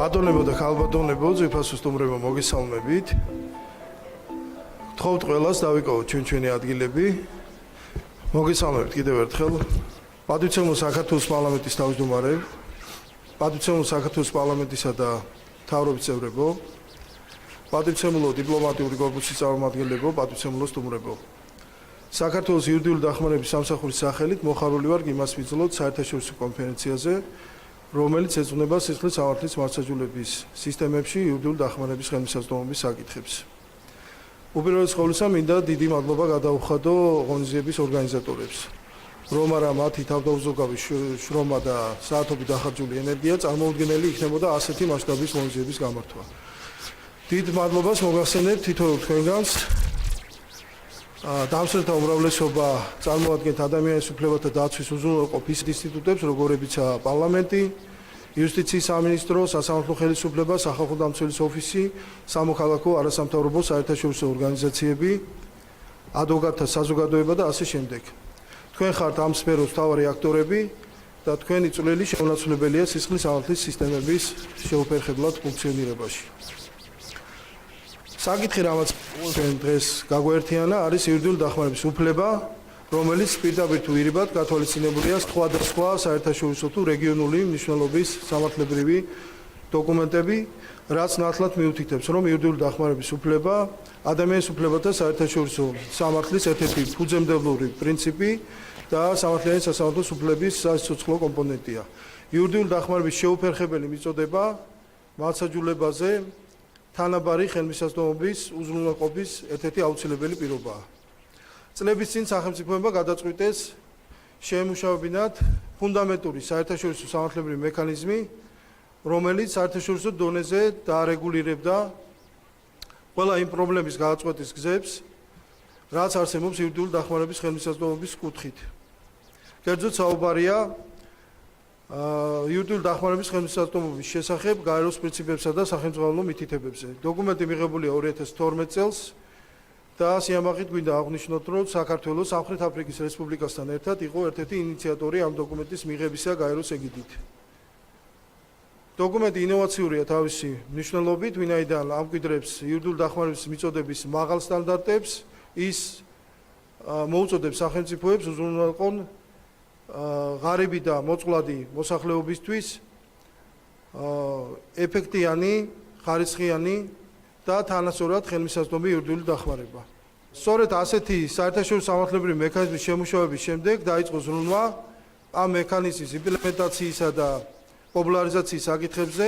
ბატონებო და ხალბატონებო, ძვირფასო სტუმრებო, მოგესალმებით. გთხოვთ ყველას დავიკავოთ ჩვენი ადგილები. მოგესალმებით კიდევ ერთხელ. პატივცემულ საქართველოს პარლამენტის თავმჯდომარე, პატივცემულ საქართველოს პარლამენტისა და მთავრობის წევრებო, პატივცემულო დიპლომატიური კორპუსის წარმომადგენლებო, პატივცემულო სტუმრებო. საქართველოს იურიდიული დახმარების სამსახურის სახელით მოხარული ვარ იმას ვიძულოთ საერთაშორისო კონფერენციაზე, რომელიც ეძღვნება სისხლის სამართლის მართლმსაჯულების სისტემებში იურიდიული დახმარების ხელმისაწვდომობის საკითხებს. უპირველეს ყოვლისა, მინდა დიდი მადლობა გადაუხადო ღონისძიების ორგანიზატორებს, რომ არა მათი თავდაუზოგავი შრომა და საათობით დახარჯული ენერგია წარმოუდგენელი იქნებოდა ასეთი მასშტაბის ღონისძიების გამართვა. დიდ მადლობას მოგახსენებთ თითოეულ თქვენგანს. დამსვერთა უმრავლესობა წარმოადგენთ ადამიანის უფლებათა დაცვის უზრუნველყოფის ინსტიტუტებს, როგორებიცაა პარლამენტი, იუსტიციის სამინისტრო, სასამართლო ხელისუფლება, სახალხო დამცველის ოფისი, სამოქალაქო არასამთავრობო საერთაშორისო ორგანიზაციები, ადვოკატთა საზოგადოება და ასე შემდეგ. თქვენ ხართ ამ სფეროს მთავარი აქტორები და თქვენი წვლილი შეუნაცვლებელია სისხლის სამართლის სისტემების შეუფერხებლად ფუნქციონირებაში. საკითხი, რამაც ჩვენ დღეს გაგვერთიანა, არის იურიდიული დახმარების უფლება, რომელიც პირდაპირ თუ ირიბად გათვალისწინებულია სხვადასხვა საერთაშორისო თუ რეგიონული მნიშვნელობის სამართლებრივი დოკუმენტები, რაც ნათლად მიუთითებს, რომ იურიდიული დახმარების უფლება ადამიანის უფლებათა საერთაშორისო სამართლის ერთ-ერთი ფუძემდებლური პრინციპი და სამართლიანი სასამართლოს უფლების სასიცოცხლო კომპონენტია. იურიდიული დახმარების შეუფერხებელი მიწოდება მართლმსაჯულებაზე თანაბარი ხელმისაწვდომობის უზრუნველყოფის ერთ-ერთი აუცილებელი პირობაა. წლების წინ სახელმწიფოებმა გადაწყვიტეს შეემუშავებინათ ფუნდამენტური საერთაშორისო სამართლებრივი მექანიზმი, რომელიც საერთაშორისო დონეზე დაარეგულირებდა ყველა იმ პრობლემის გადაწყვეტის გზებს, რაც არსებობს იურიდიული დახმარების ხელმისაწვდომობის კუთხით. კერძოდ საუბარია იურიდიული დახმარების ხელმისაწვდომობის შესახებ გაეროს პრინციპებსა და სახელმწიფო მითითებებზე. დოკუმენტი მიღებულია 2012 წელს და სიამაყით გვინდა აღვნიშნოთ, რომ საქართველოს სამხრეთ აფრიკის რესპუბლიკასთან ერთად იყო ერთ-ერთი ინიციატორი ამ დოკუმენტის მიღებისა გაეროს ეგიდით. დოკუმენტი ინოვაციურია თავისი მნიშვნელობით, ვინაიდან ამკვიდრებს იურიდიული დახმარების მიწოდების მაღალ სტანდარტებს, ის მოუწოდებს სახელმწიფოებს უზრუნველყონ ღარიბი და მოწყვლადი მოსახლეობისთვის ეფექტიანი, ხარისხიანი და თანასწორად ხელმისაწვდომი იურიდიული დახმარება. სწორედ ასეთი საერთაშორისო სამართლებრივი მექანიზმის შემუშავების შემდეგ დაიწყო ზრუნვა ამ მექანიზმის იმპლემენტაციისა და პოპულარიზაციის საკითხებზე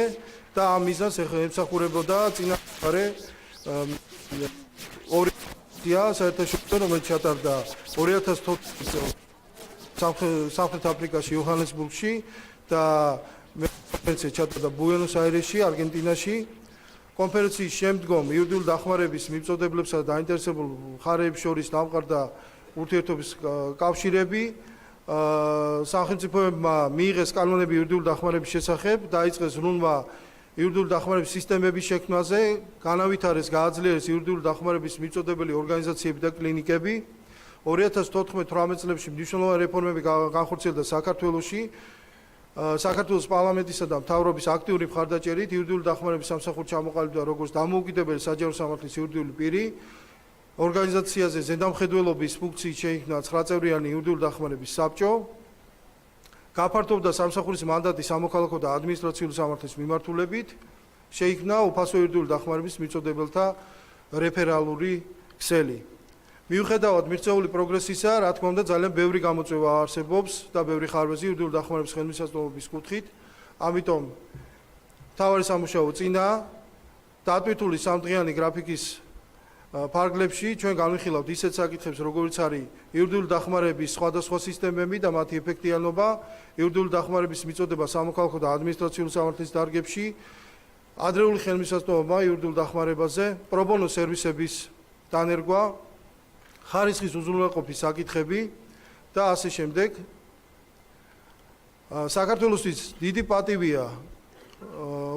და ამ მიზანს ემსახურებოდა წინასწარი ორგანიზაცია საერთაშორისო, რომელიც ჩატარდა 2014 წელს სამხრეთ აფრიკაში, იოჰანესბურგში და კონფერენცია ჩატარდა ბუენოს-აირესში, არგენტინაში. კონფერენციის შემდგომ იურიდიული დახმარების მიმწოდებლებსა და დაინტერესებულ მხარეებს შორის დამყარდა ურთიერთობის კავშირები. სახელმწიფოებმა მიიღეს კანონები იურიდიული დახმარების შესახებ, დაიწყეს ზრუნვა იურიდიული დახმარების სისტემების შექმნაზე, განავითარეს, გააძლიერეს იურიდიული დახმარების მიწოდებელი ორგანიზაციები და კლინიკები. 2014-18 წლებში მნიშვნელოვანი რეფორმები განხორციელდა საქართველოში. საქართველოს პარლამენტისა და მთავრობის აქტიური მხარდაჭერით იურიდიული დახმარების სამსახური ჩამოყალიბდა როგორც დამოუკიდებელი საჯარო სამართლის იურიდიული პირი. ორგანიზაციაზე ზედამხედველობის ფუნქციით შეიქმნა 9 წევრიანი იურიდიული დახმარების საბჭო. გაფართოვდა სამსახურის მანდატი სამოქალაქო და ადმინისტრაციული სამართლის მიმართულებით. შეიქმნა უფასო იურიდიული დახმარების მიწოდებელთა რეფერალური ქსელი. მიუხედავად მიღწეული პროგრესისა, რა თქმა უნდა, ძალიან ბევრი გამოწვევა არსებობს და ბევრი ხარვეზი იურიდიული დახმარების ხელმისაწვდომობის კუთხით. ამიტომ მთავარი სამუშაო წინაა. დატვირთული სამდღიანი გრაფიკის ფარგლებში ჩვენ განვიხილავთ ისეთ საკითხებს, როგორიც არის იურიდიული დახმარების სხვადასხვა სისტემები და მათი ეფექტიანობა, იურიდიული დახმარების მიწოდება სამოქალაქო და ადმინისტრაციული სამართლის დარგებში, ადრეული ხელმისაწვდომობა იურიდიულ დახმარებაზე, პრობონო სერვისების დანერგვა, ხარისხის უზრუნველყოფის საკითხები და ასე შემდეგ. საქართველოსთვის დიდი პატივია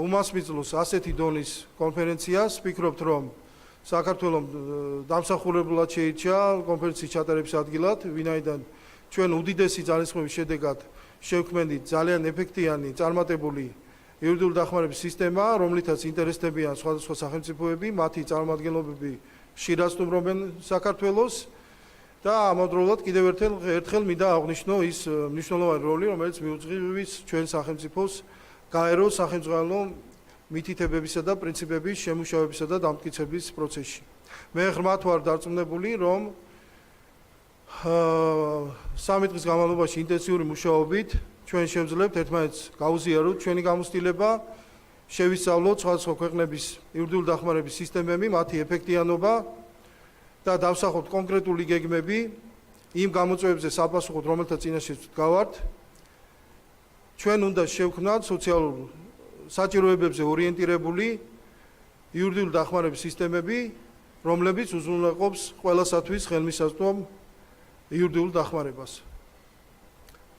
უმასპინძლოს ასეთი დონის კონფერენციას. ვფიქრობთ, რომ საქართველოს დამსახურებულად შეირჩა კონფერენციის ჩატარების ადგილად, ვინაიდან ჩვენ უდიდესი ძალისხმევის შედეგად შევქმნით ძალიან ეფექტიანი, წარმატებული იურიდიული დახმარების სისტემა, რომლითაც ინტერესდებიან სხვადასხვა სახელმწიფოები, მათი წარმომადგენლობები ხშირად სტუმრობენ საქართველოს და ამავდროულად კიდევ ერთხელ მინდა აღვნიშნო ის მნიშვნელოვანი როლი, რომელიც მიუძღვის ჩვენ სახელმწიფოს გაერო სახელმწიფო მითითებებისა და პრინციპების შემუშავებისა და დამტკიცების პროცესში. მე ღრმად ვარ დარწმუნებული, რომ 3 დღის განმავლობაში ინტენსიური მუშაობით ჩვენ შევძლებთ ერთმანეთს გავუზიაროთ ჩვენი გამოცდილება, შევისწავლოთ სხვადასხვა ქვეყნების იურიდიული დახმარების სისტემები, მათი ეფექტიანობა და დავსახოთ კონკრეტული გეგმები იმ გამოწვევებზე საპასუხოდ, რომელთა წინაშე ვდგავართ. ჩვენ უნდა შევქმნათ სოციალურ საჭიროებებზე ორიენტირებული იურიდიული დახმარების სისტემები, რომლებიც უზრუნველყოფს ყველასათვის ხელმისაწვდომ იურიდიულ დახმარებას.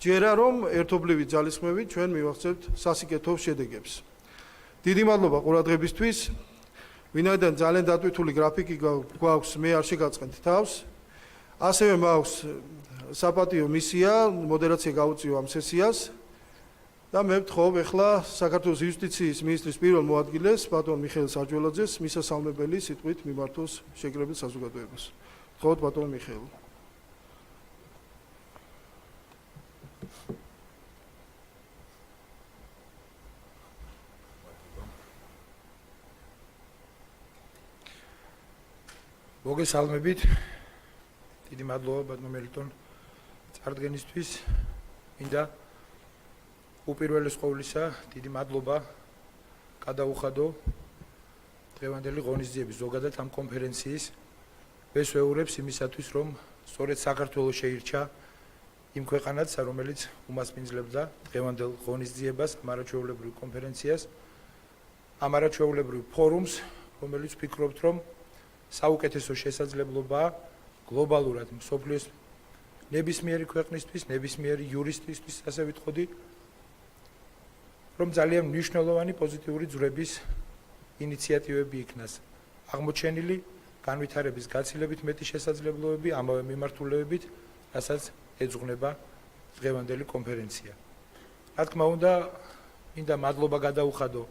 ჯერა რომ ერთობლივი ძალისხმევით ჩვენ მივახცევთ სასიკეთო შედეგებს. დიდი მადლობა ყურადღებისთვის. ვინაიდან ძალიან დატვირთული გრაფიკი გვაქვს, მე არ შეგაწყენთ თავს. ასევე მაქვს საპატიო მისია, მოდერაცია გავუწიო ამ სესიას და მე ვთხოვ ახლა საქართველოს იუსტიციის მინისტრის პირველ მოადგილეს, ბატონ მიხეილ სარჯველაძეს, მისასალმებელი სიტყვით მიმართოს შეკრებილ საზოგადოებას. ვთხოვთ ბატონ მიხეილ. მოგესალმებით. დიდი მადლობა ბატონ მელიტონ წარდგენისთვის. მინდა უპირველეს ყოვლისა დიდი მადლობა გადაუხადო დღევანდელი ღონისძიების ზოგადად ამ კონფერენციის მესვეურებს იმისათვის, რომ სწორედ საქართველოს შეირჩა იმ ქვეყანაც, რომელიც უმასპინძლებდა დღევანდელ ღონისძიებას, ამ არაჩვეულებრივ კონფერენციას, ამ არაჩვეულებრივ ფორუმს, რომელიც ვფიქრობთ, რომ საუკეთესო შესაძლებლობაა გლობალურად მსოფლიოს ნებისმიერი ქვეყნისთვის, ნებისმიერი იურისტისთვის, ასე ვიტყოდი, რომ ძალიან მნიშვნელოვანი პოზიტიური ძვრების ინიციატივები იქნას აღმოჩენილი, განვითარების გაცილებით მეტი შესაძლებლობები, ამავე მიმართულებით, რასაც ეძღვნება დღევანდელი კონფერენცია. რა თქმა უნდა, მინდა მადლობა გადაუხადო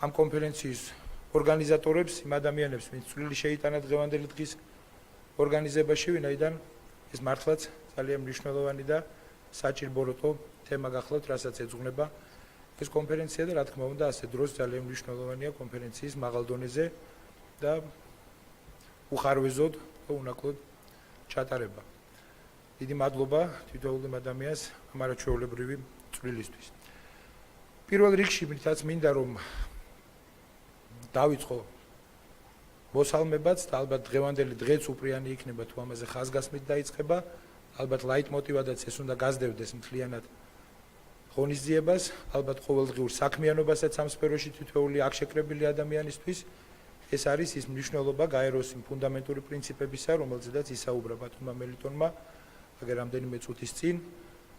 ამ კონფერენციის ორგანიზატორებს, იმ ადამიანებს, ვინც წვლილი შეიტანა დღევანდელი დღის ორგანიზებაში, ვინაიდან ეს მართლაც ძალიან მნიშვნელოვანი და საჭიროებო თემა გახლავთ, რასაც ეძღვნება ეს კონფერენცია და რა თქმა უნდა, ასე დროს ძალიან მნიშვნელოვანია კონფერენციის მაღალ დონეზე და უხარვეზოდ და უნაკლოდ ჩატარება. დიდი მადლობა თითოეულ ადამიანს ამ არაჩვეულებრივი წვლილისთვის. პირველ რიგში მინდა რომ დავიწყო მოსალმებაც და ალბათ დღევანდელი დღეც უპრიანი იქნება თუ ამაზე ხაზგასმით დაიწყება, ალბათ ლაიტმოტივადაც ეს უნდა გაზრდებდეს მთლიანად ღონისძიებას, ალბათ ყოველდღიურ საქმიანობასაც ამ სფეროში თითოეული აქ შეკრებილი ადამიანისთვის ეს არის ის მნიშვნელობა გაეროს იმ ფუნდამენტური პრინციპებისა, რომელზედაც ისაუბრა ბატონმა მელიტონმა აგერ რამდენიმე წუთის წინ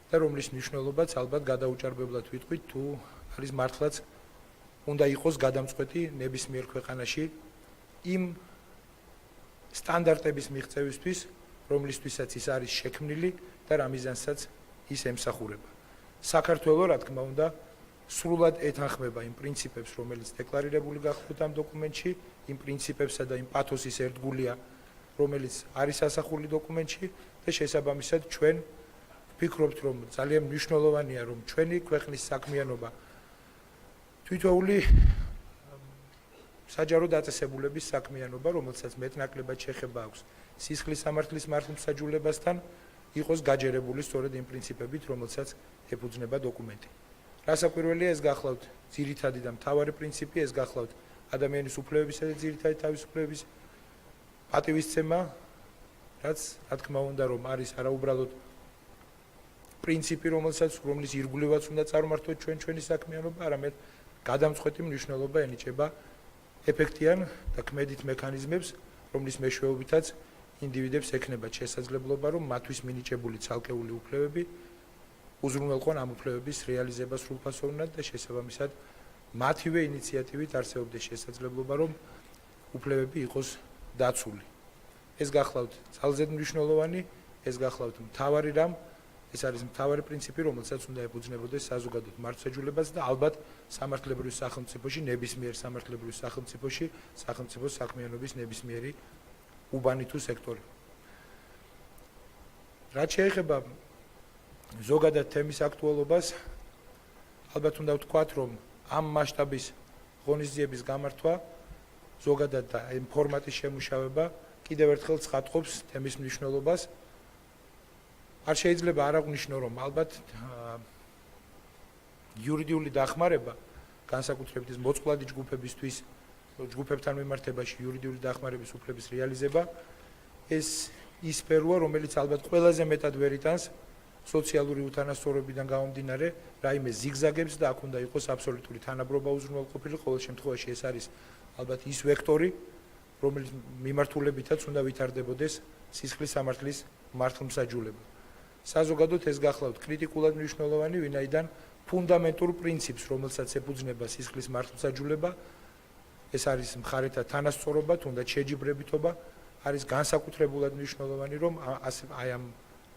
და რომლის მნიშვნელობაც ალბათ გადაუჭარბებლად ვიტყვით თუ არის მართლაც უნდა იყოს გადამწყვეტი ნებისმიერ ქვეყანაში იმ სტანდარტების მიღწევისთვის, რომლისთვისაც ის არის შექმნილი და რა მიზანსაც ის ემსახურება. საქართველო, რა თქმა უნდა, სრულად ეთანხმება იმ პრინციპებს, რომელიც დეკლარირებული გახლავთ ამ დოკუმენტში, იმ პრინციპებსა და იმ პათოსის ერთგულია, რომელიც არის ასახული დოკუმენტში და შესაბამისად ჩვენ ვფიქრობთ, რომ ძალიან მნიშვნელოვანია, რომ ჩვენი ქვეყნის საქმიანობა თითოეული საჯარო დაწესებულების საქმიანობა, რომელსაც მეტნაკლებად შეხება აქვს სისხლის სამართლის მართლმსაჯულებასთან, იყოს გაჯერებული სწორედ იმ პრინციპებით, რომელსაც ეფუძნება დოკუმენტი. რასაკვირველია, ეს გახლავთ ძირითადი და მთავარი პრინციპი, ეს გახლავთ ადამიანის უფლებებისა და ძირითადი თავისუფლებების პატივისცემა, რაც რა თქმა უნდა, რომ არის არაუბრალოდ პრინციპი, რომლის ირგვლივაც უნდა წარმართოთ ჩვენი საქმიანობა, არამედ გადამწყვეტი მნიშვნელობა ენიჭება ეფექტიან და ქმედით მექანიზმებს, რომლის მეშვეობითაც ინდივიდებს ექნებათ შესაძლებლობა, რომ მათთვის მინიჭებული ცალკეული უფლებები უზრუნველყონ ამ უფლებების რეალიზებას სრულფასოვნად და შესაბამისად მათივე ინიციატივით არსებობდეს შესაძლებლობა, რომ უფლებები იყოს დაცული. ეს გახლავთ ძალზედ მნიშვნელოვანი, ეს გახლავთ მთავარი რამ ეს არის მთავარი პრინციპი, რომელსაც უნდა ეფუძნებოდეს საზოგადოებრივ მართლმსაჯულებას და ალბათ სამართლებრივ სახელმწიფოში, ნებისმიერ სამართლებრივ სახელმწიფოში, სახელმწიფოს საქმიანობის ნებისმიერი უბანი თუ სექტორი. რაც შეეხება ზოგადად თემის აქტუალობას, ალბათ უნდა ვთქვათ, რომ ამ მასშტაბის ღონისძიების გამართვა, ზოგადად და ამ ფორმატის შემუშავება კიდევ ერთხელ ცხადყოფს თემის მნიშვნელობას. არ შეიძლება არ აღვნიშნო, რომ ალბათ იურიდიული დახმარება, განსაკუთრებით ის მოწყვლადი ჯგუფებისთვის, ჯგუფებთან მიმართებაში იურიდიული დახმარების უფლების რეალიზება, ეს ის სფეროა, რომელიც ალბათ ყველაზე მეტად ვერ იტანს სოციალური უთანასწორობიდან გამომდინარე, რაიმე ზიგზაგებს და აქ უნდა იყოს აბსოლუტური თანაბრობა უზრუნველყოფილი, ყოველ შემთხვევაში ეს არის ალბათ ის ვექტორი, რომელიც მიმართულებითაც უნდა ვითარდებოდეს სისხლის სამართლის მართლმსაჯულება. საზოგადოდ ეს გახლავთ კრიტიკულად მნიშვნელოვანი, ვინაიდან ფუნდამენტურ პრინციპს, რომელსაც ეფუძნება სისხლის მართლმსაჯულება, ეს არის მხარეთა თანასწორობა, თუნდაც შეჯიბრებითობა, არის განსაკუთრებულად მნიშვნელოვანი, რომ აი ამ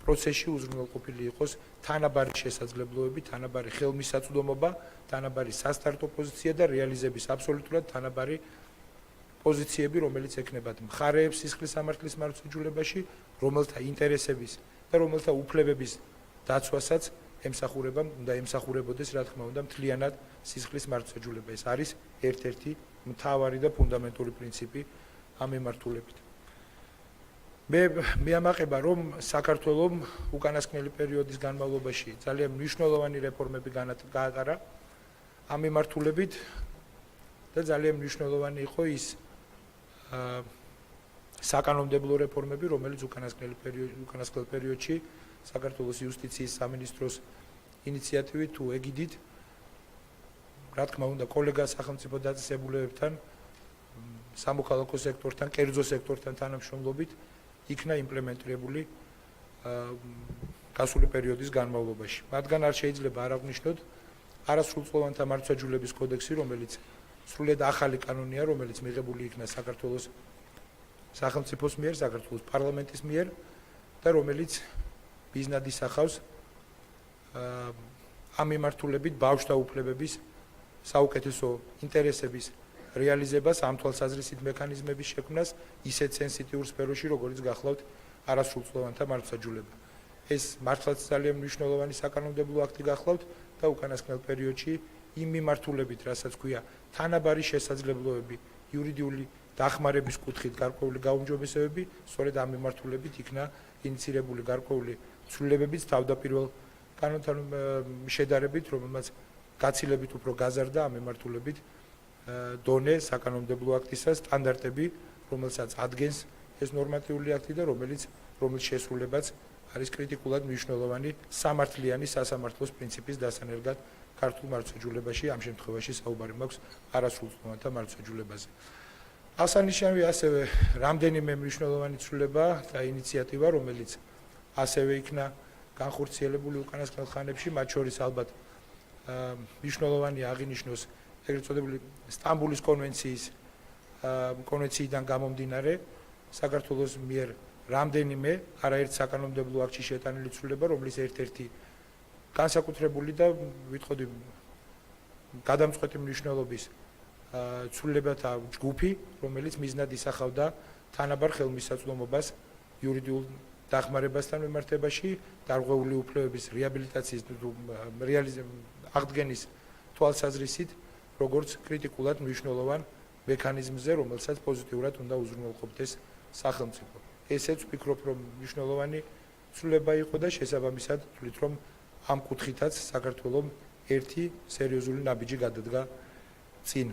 პროცესში უზრუნველყოფილი იყოს თანაბარი შესაძლებლობები, თანაბარი ხელმისაწვდომობა, თანაბარი სასტარტო პოზიცია და რეალიზების აბსოლუტურად თანაბარი პოზიციები, რომელიც ექნებათ მხარეებს სისხლის სამართლის მართლმსაჯულებაში, რომელთა ინტერესების და რომელთა უფლებების დაცვასაც ემსახურება, უნდა ემსახურებოდეს, რა თქმა უნდა, მთლიანად სისხლის მართლმსაჯულება. ეს არის ერთ-ერთი მთავარი და ფუნდამენტური პრინციპი ამ მიმართულებით. მე ამაყება, რომ საქართველოს უკანასკნელი პერიოდის განმავლობაში ძალიან მნიშვნელოვანი რეფორმები გაატარა ამ მიმართულებით და ძალიან მნიშვნელოვანი იყო ის საკანონმდებლო რეფორმები, რომელიც უკანასკნელ პერიოდში საქართველოს იუსტიციის სამინისტროს ინიციატივით თუ ეგიდით, რა თქმა უნდა, კოლეგა სახელმწიფო დაწესებულებებთან, სამოქალაქო სექტორთან, კერძო სექტორთან თანამშრომლობით იქნა იმპლემენტირებული გასული პერიოდის განმავლობაში. მათგან არ შეიძლება არ აღვნიშნოთ არასრულწლოვანთა მართლმსაჯულების კოდექსი, რომელიც სრულიად ახალი კანონია, რომელიც მიღებული იქნა საქართველოს სახელმწიფოს მიერ, საქართველოს პარლამენტის მიერ და რომელიც მიზნად ისახავს ამ მიმართულებით ბავშვთა უფლებების საუკეთესო ინტერესების რეალიზებას, ამ თვალსაზრისით მექანიზმების შექმნას ისეთ სენსიტიურ სფეროში, როგორც გახლავთ არასრულწლოვანთა მართლმსაჯულება. ეს მართლაც ძალიან მნიშვნელოვანი საკანონმდებლო აქტი გახლავთ და უკანასკნელ პერიოდში იმ მიმართულებით, რასაც ქვია თანაბარი შესაძლებლობები, იურიდიული დახმარების კუთხით გარკვეული გაუმჯობესებები, სწორედ ამ მიმართულებით იქნა ინიცირებული გარკვეული ცვლილებებიც თავდაპირველ კანონთან შედარებით, რომელმაც გაცილებით უფრო გაზარდა ამ მიმართულებით დონე საკანონმდებლო აქტისა სტანდარტები, რომელსაც ადგენს ეს ნორმატიული აქტი და რომელიც შესრულებაც არის კრიტიკულად მნიშვნელოვანი სამართლიანი სასამართლოს პრინციპის დასანერგად ქართულ მართლმსაჯულებაში, ამ შემთხვევაში საუბარი მაქვს არასრულწლოვანთა მართლმსაჯულებაზე. აღსანიშნავია ასევე რამდენიმე მნიშვნელოვანი ცვლილება და ინიციატივა, რომელიც ასევე იქნა განხორციელებული უკანასკნელ ხანებში, მათ შორის ალბათ მნიშვნელოვანია აღინიშნოს ეგრეთ წოდებული სტამბულის კონვენციიდან გამომდინარე საქართველოს მიერ რამდენიმე არაერთ საკანონმდებლო აქტში შეტანილი ცვლილება, რომლის ერთ-ერთი განსაკუთრებული და ვიტყოდი გადამწყვეტი მნიშვნელობის ცვლილებათა ჯგუფი, რომელიც მიზნად ისახავდა თანაბარ ხელმისაწვდომობას იურიდიულ დახმარებასთან მიმართებაში, დარღვეული უფლებების რეაბილიტაციის აღდგენის თვალსაზრისით, როგორც კრიტიკულად მნიშვნელოვან მექანიზმზე, რომელსაც პოზიტიურად უნდა უზრუნველყოფდეს სახელმწიფო. ესეც ვფიქრობ, რომ მნიშვნელოვანი ცვლილება იყო და შესაბამისად ვთვლით, რომ ამ კუთხითაც საქართველოს ერთი სერიოზული ნაბიჯი გადადგა წინ.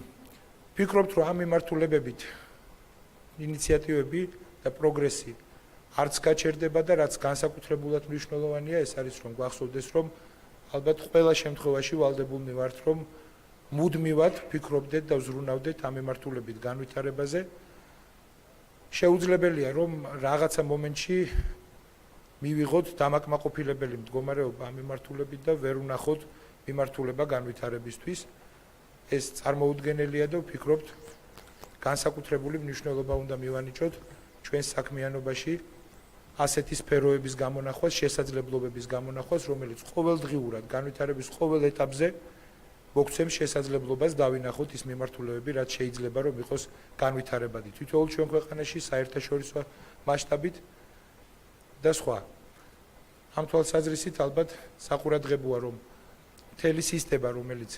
ვფიქრობთ, რომ ამ მიმართულებებით ინიციატივები და პროგრესი არც გაჩერდება და რაც განსაკუთრებულად მნიშვნელოვანია, ეს არის რომ გვახსოვდეს, რომ ალბათ ყველა შემთხვევაში ვალდებულნი ვართ, რომ მუდმივად ვფიქრობდეთ და ვზრუნავდეთ ამ მიმართულებით განვითარებაზე. შეუძლებელია, რომ რაღაცა მომენტში მივიღოთ დამაკმაყოფილებელი მდგომარეობა ამ მიმართულებით და ვერ ვნახოთ მიმართულება განვითარებისთვის. ეს წარმოუდგენელია და ვფიქრობთ, განსაკუთრებული მნიშვნელობა უნდა მივანიჭოთ ჩვენს საქმიანობაში ასეთი სფეროების გამონახვას, შესაძლებლობების გამონახვას, რომელიც ყოველდღიურად განვითარების ყოველ ეტაპზე მოგცემს შესაძლებლობას დავინახოთ ის მიმართულებები, რაც შეიძლება რომ იყოს განვითარებადი თითოეულ ჩვენ ქვეყანაში საერთაშორისო მასშტაბით და სხვა. ამ თვალსაზრისით ალბათ საყურადღებოა რომ მთელი სისტემა, რომელიც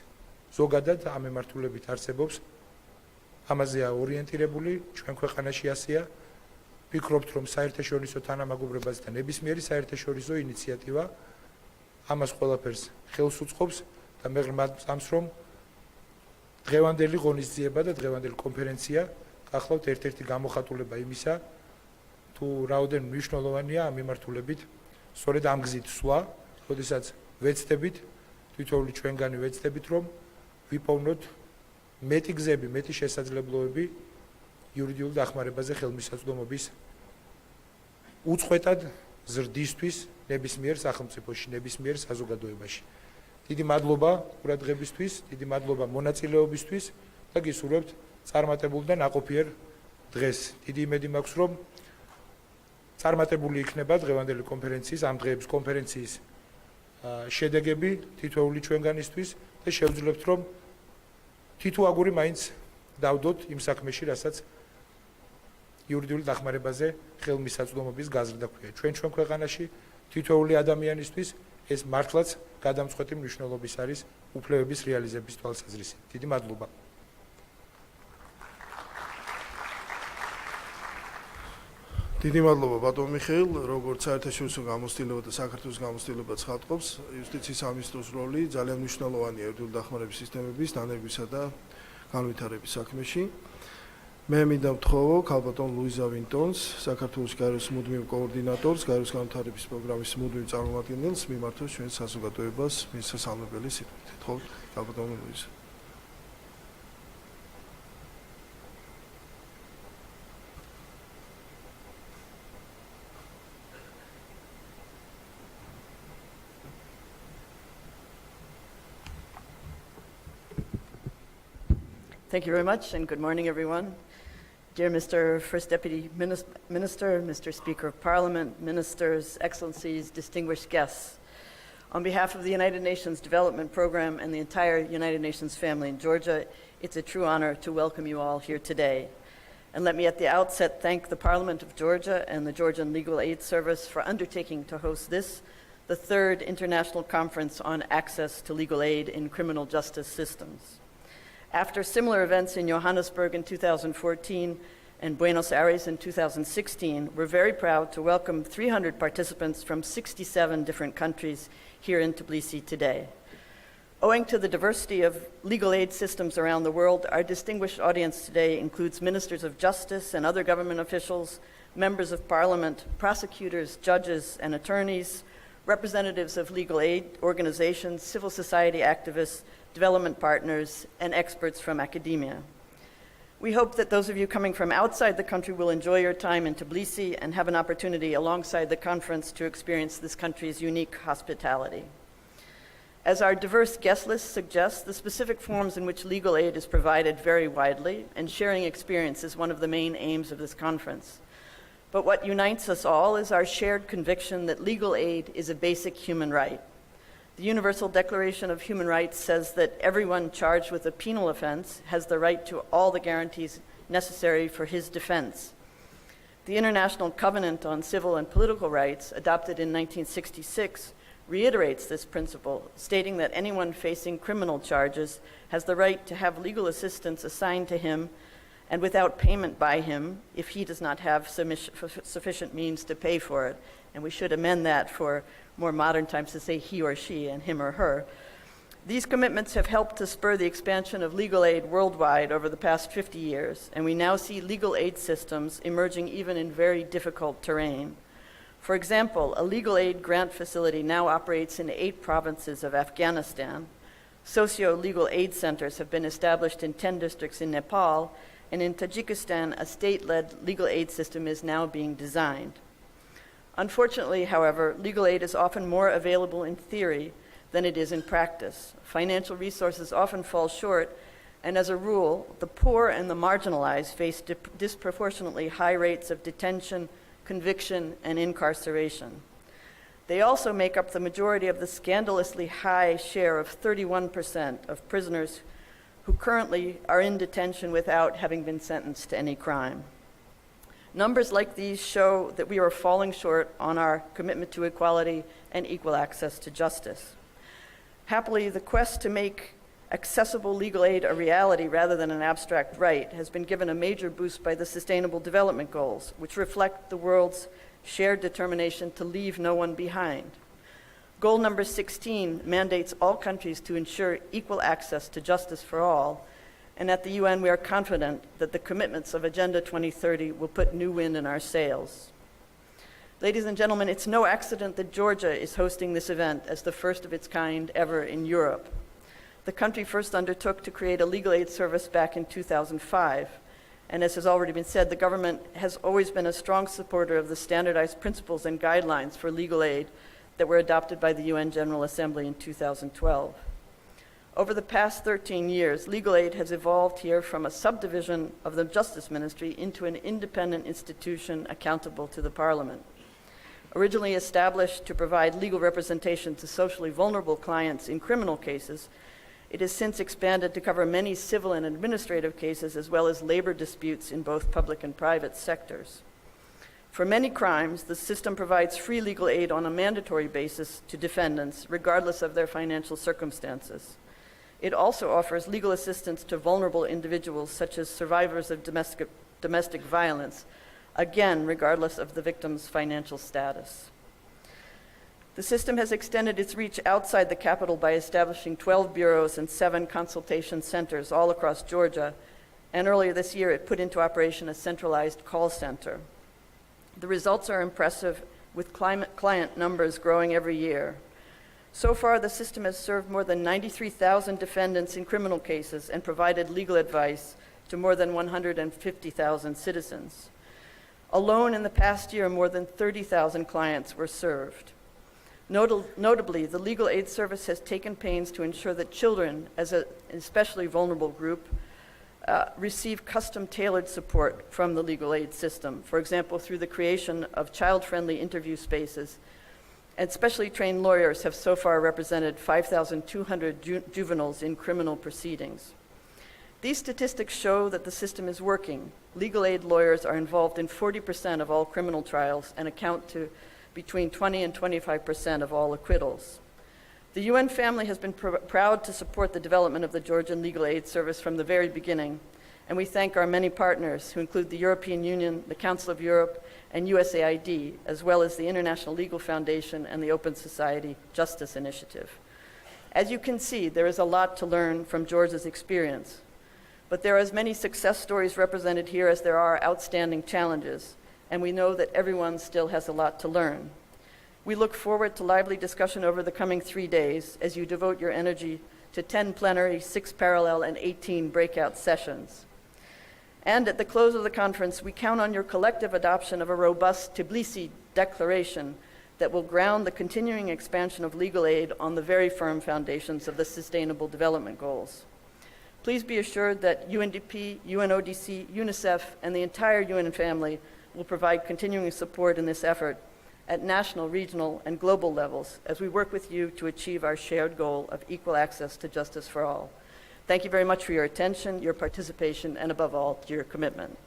ზოგადად ამ მიმართულებით არსებობს, ამაზეა ორიენტირებული, ჩვენ ქვეყანაში ასეა. ვფიქრობთ, რომ საერთაშორისო თანამაგობრებაზე და ნებისმიერი საერთაშორისო ინიციატივა ამას ყველაფერს ხელს უწყობს და მე ღრმავს, რომ დღევანდელი ღონისძიება და დღევანდელი კონფერენცია გახლავთ ერთ-ერთი გამოხატულება იმისა, თუ რაოდენ მნიშვნელოვანია ამ მიმართულებით სწორედ ამ გზით სვლა, როდესაც ვეცდებით, თითოეული ჩვენგანი ვეცდებით, რომ ვიპოვნოთ მეტი გზები, მეტი შესაძლებლობები იურიდიულ დახმარებაზე ხელმისაწვდომობის უწყვეტად ზრდისთვის ნებისმიერ სახელმწიფოში, ნებისმიერ საზოგადოებაში. დიდი მადლობა ყურადღებისთვის, დიდი მადლობა მონაწილეობისთვის და გისურვებთ წარმატებულ და ნაყოფიერ დღეს. დიდი იმედი მაქვს, რომ წარმატებული იქნება დღევანდელი კონფერენციის, ამ დღეების კონფერენციის შედეგები თითოეული ჩვენგანისთვის და შევძლებთ, რომ თითო აგური მაინც დავდოთ იმ საქმეში, რასაც იურიდიული დახმარებაზე ხელმისაწვდომობის გაზრდა ქვია. ჩვენ ქვეყანაში თითოეული ადამიანისთვის ეს მართლაც გადამწყვეტი მნიშვნელობის არის უფლებების რეალიზების თვალსაზრისით. დიდი მადლობა. დიდი მადლობა ბატონ მიხეილ, როგორც საერთაშორისო გამოცდილება და საქართველოს გამოცდილება ცხადყოფს, იუსტიციის სამინისტროს როლი ძალიან მნიშვნელოვანია იურიდიული დახმარების სისტემების დანერგვისა და განვითარების საქმეში. მე მინდა ვთხოვო ქალბატონ ლუიზა ვინტონს, საქართველოს გაეროს მუდმივ კოორდინატორს, გაეროს განვითარების პროგრამის მუდმივ წარმომადგენელს მიმართოს ჩვენ საზოგადოებას მის სასალმებელი სიტყვით. თხოვთ ქალბატონ ლუიზა. Thank you very much, and good morning, everyone. Dear Mr. First Deputy Minister, Mr. Speaker of Parliament, Ministers, Excellencies, distinguished guests, on behalf of the United Nations Development Program and the entire United Nations family in Georgia, it's a true honor to welcome you all here today. And let me at the outset thank the Parliament of Georgia and the Georgian Legal Aid Service for undertaking to host this, the third international conference on access to legal aid in criminal justice systems. After similar events in Johannesburg in 2014 and Buenos Aires in 2016, we're very proud to welcome 300 participants from 67 different countries here in Tbilisi today. Owing to the diversity of legal aid systems around the world, our distinguished audience today includes ministers of justice and other government officials, members of parliament, prosecutors, judges, and attorneys, representatives of legal aid organizations, civil society activists, development partners, and experts from academia. We hope that those of you coming from outside the country will enjoy your time in Tbilisi and have an opportunity alongside the conference to experience this country's unique hospitality. As our diverse guest list suggests, the specific forms in which legal aid is provided vary widely, and sharing experience is one of the main aims of this conference. But what unites us all is our shared conviction that legal aid is a basic human right. The Universal Declaration of Human Rights says that everyone charged with a penal offense has the right to all the guarantees necessary for his defense. The International Covenant on Civil and Political Rights, adopted in 1966, reiterates this principle, stating that anyone facing criminal charges has the right to have legal assistance assigned to him and without payment by him if he does not have sufficient means to pay for it. And we should amend that for more modern times to say he or she and him or her. These commitments have helped to spur the expansion of legal aid worldwide over the past 50 years, and we now see legal aid systems emerging even in very difficult terrain. For example, a legal aid grant facility now operates in 8 provinces of Afghanistan. Socio-legal aid centers have been established in 10 districts in Nepal, and in Tajikistan, a state-led legal aid system is now being designed. Unfortunately, however, legal aid is often more available in theory than it is in practice. Financial resources often fall short, and as a rule, the poor and the marginalized face disproportionately high rates of detention, conviction, and incarceration. They also make up the majority of the scandalously high share of 31% of prisoners who currently are in detention without having been sentenced to any crime. Numbers like these show that we are falling short on our commitment to equality and equal access to justice. Happily, the quest to make accessible legal aid a reality rather than an abstract right has been given a major boost by the Sustainable Development Goals, which reflect the world's shared determination to leave no one behind. Goal number 16 mandates all countries to ensure equal access to justice for all, and at the UN we are confident that the commitments of Agenda 2030 will put new wind in our sails. Ladies and gentlemen, it's no accident that Georgia is hosting this event as the first of its kind ever in Europe. The country first undertook to create a legal aid service back in 2005, and as has already been said, the government has always been a strong supporter of the standardized principles and guidelines for legal aid that were adopted by the UN General Assembly in 2012. Over the past 13 years, legal aid has evolved here from a subdivision of the Justice Ministry into an independent institution accountable to the Parliament. Originally established to provide legal representation to socially vulnerable clients in criminal cases, it has since expanded to cover many civil and administrative cases as well as labor disputes in both public and private sectors. For many crimes, the system provides free legal aid on a mandatory basis to defendants, regardless of their financial circumstances. It also offers legal assistance to vulnerable individuals, such as survivors of domestic violence, again, regardless of the victim's financial status. The system has extended its reach outside the capital by establishing 12 bureaus and 7 consultation centers all across Georgia, and earlier this year it put into operation a centralized call center. The results are impressive, with client numbers growing every year. So far, the system has served more than 93,000 defendants in criminal cases and provided legal advice to more than 150,000 citizens. Alone in the past year, more than 30,000 clients were served. Notably, the legal aid service has taken pains to ensure that children, as an especially vulnerable group, receive custom-tailored support from the legal aid system, for example, through the creation of child-friendly interview spaces, and specially trained lawyers have so far represented 5,200 juveniles in criminal proceedings. These statistics show that the system is working. Legal aid lawyers are involved in 40% of all criminal trials and account to between 20 and 25% of all acquittals. The UN family has been proud to support the development of the Georgian Legal Aid Service from the very beginning, and we thank our many partners, who include the European Union, the Council of Europe, and USAID, as well as the International Legal Foundation and the Open Society Justice Initiative. As you can see, there is a lot to learn from Georgia's experience, but there are as many success stories represented here as there are outstanding challenges, and we know that everyone still has a lot to learn. We look forward to lively discussion over the coming 3 days as you devote your energy to 10 plenary, 6 parallel, and 18 breakout sessions. And at the close of the conference, we count on your collective adoption of a robust Tbilisi Declaration that will ground the continuing expansion of legal aid on the very firm foundations of the Sustainable Development Goals. Please be assured that UNDP, UNODC, UNICEF, and the entire UN family will provide continuing support in this effort at national, regional, and global levels as we work with you to achieve our shared goal of equal access to justice for all. Thank you very much for your attention, your participation, and above all, to your commitment.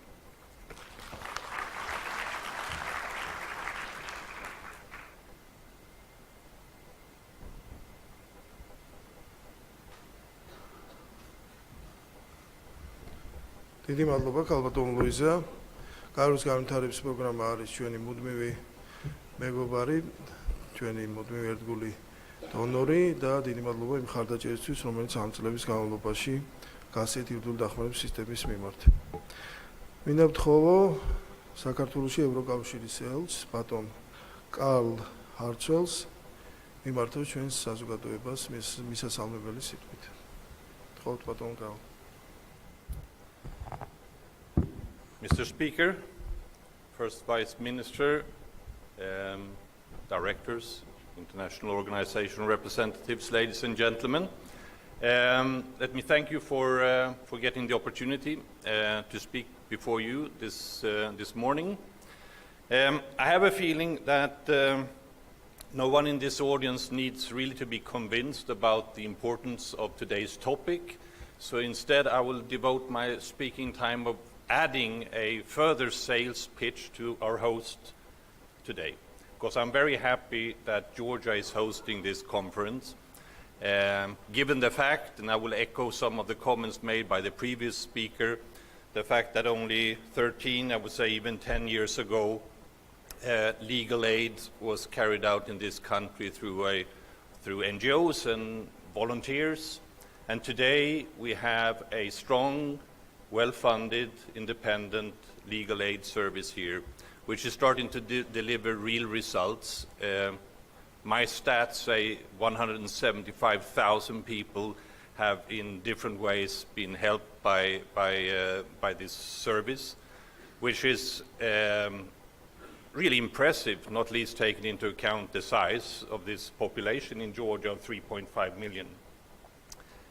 დიდი მადლობა ქალბატონ ლუიზა. Კაროს განვითარების პროგრამა არის ჩვენი მუდმივი მეგობარი, ჩვენი მუდმივი ერთგული დონორი და დიდი მადლობა იმ ხარდაჭერისთვის, რომელიც ამ წლების განმავლობაში გასცეთ იურიდიული დახმარების სისტემის მიმართ. მინდა ვთხოვო საქართველოში ევროკავშირის ელჩს, ბატონ კარლ ჰარცველს მიმართოს ჩვენს საზოგადოებას მისასალმებელი სიტყვით. ვთხოვთ ბატონ კარლ. Mr. Speaker, First Vice Minister, directors, international organization representatives, ladies and gentlemen. Let me thank you for getting the opportunity to speak before you this morning. I have a feeling that no one in this audience needs really to be convinced about the importance of today's topic. So instead, I will devote my speaking time of adding a further sales pitch to our host today, because I'm very happy that Georgia is hosting this conference. Given the fact, and I will echo some of the comments made by the previous speaker, the fact that only 13, I would say even 10 years ago, legal aid was carried out in this country through NGOs and volunteers. And today we have a strong, well-funded, independent legal aid service here, which is starting to deliver real results. My stats say 175,000 people have in different ways been helped by this service, which is really impressive, not least taking into account the size of this population in Georgia of 3.5 million.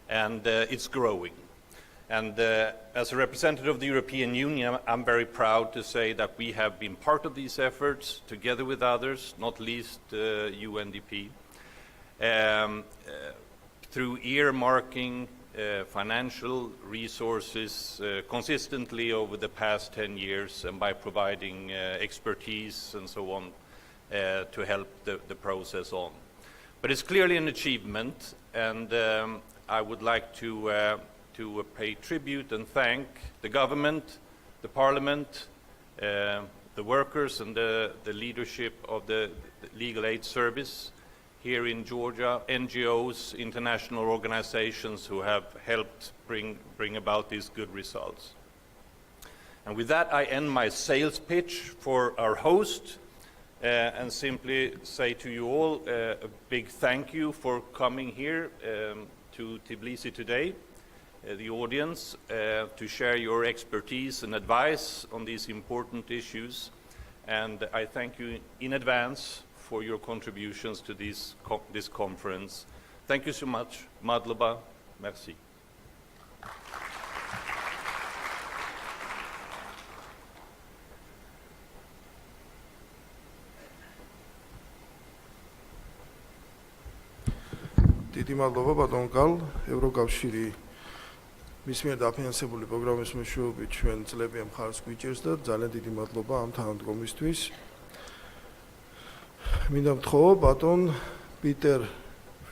And it's growing. And as a representative of the European Union, I'm very proud to say that we have been part of these efforts together with others, not least UNDP, through earmarking financial resources consistently over the past 10 years and by providing expertise and so on to help the process on. But it's clearly an achievement, and I would like to pay tribute and thank the government, the parliament, the workers and the leadership of the legal aid service here in Georgia, NGOs, international organizations who have helped bring about these good results. And with that, I end my sales pitch for our host and simply say to you all a big thank you for coming here to Tbilisi today, the audience, to share your expertise and advice on these important issues. And I thank you in advance for your contributions to this conference. Thank you so much. Madloba. Merci. დიდი მადლობა ბატონ გალ, ევროკავშირი მის მიერ დაფინანსებული პროგრამის მეშვეობით ჩვენ წლებიან მხარს გვიჭერს და ძალიან დიდი მადლობა ამ თანადგომისთვის. მინდა ვთხოვო ბატონ პიტერ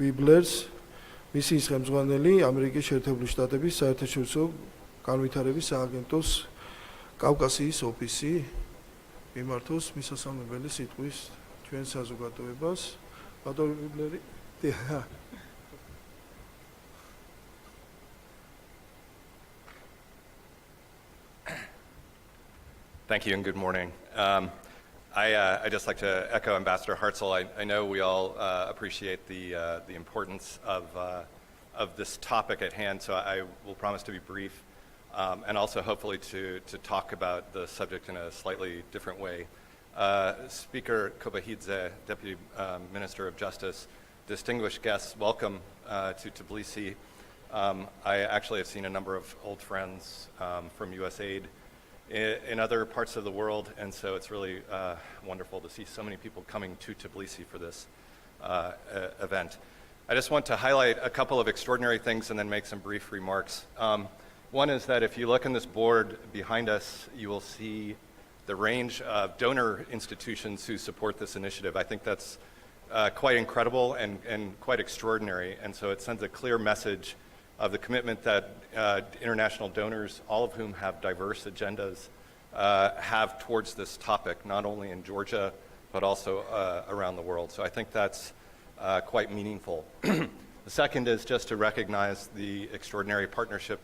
ვიბლერს, მისიის ხელმძღვანელი ამერიკის შეერთებული შტატების საერთაშორისო განვითარების სააგენტოს კავკასიის ოფისი, მიმართოს მისასალმებელი სიტყვის ჩვენ საზოგადოებას. ბატონ ვიბლერი. Thank you and good morning. I just like to echo Ambassador Hartzell. I know we all appreciate the importance of this topic at hand, so I will promise to be brief and also hopefully to talk about the subject in a slightly different way. Speaker Khutsishvili, Deputy Minister of Justice, distinguished guests, welcome to Tbilisi. I actually have seen a number of old friends from USAID in other parts of the world, and so it's really wonderful to see so many people coming to Tbilisi for this event. I just want to highlight a couple of extraordinary things and then make some brief remarks. One is that if you look on this board behind us, you will see the range of donor institutions who support this initiative. I think that's quite incredible and quite extraordinary, and so it sends a clear message of the commitment that international donors, all of whom have diverse agendas, have towards this topic, not only in Georgia, but also around the world. So I think that's quite meaningful. The second is just to recognize the extraordinary partnership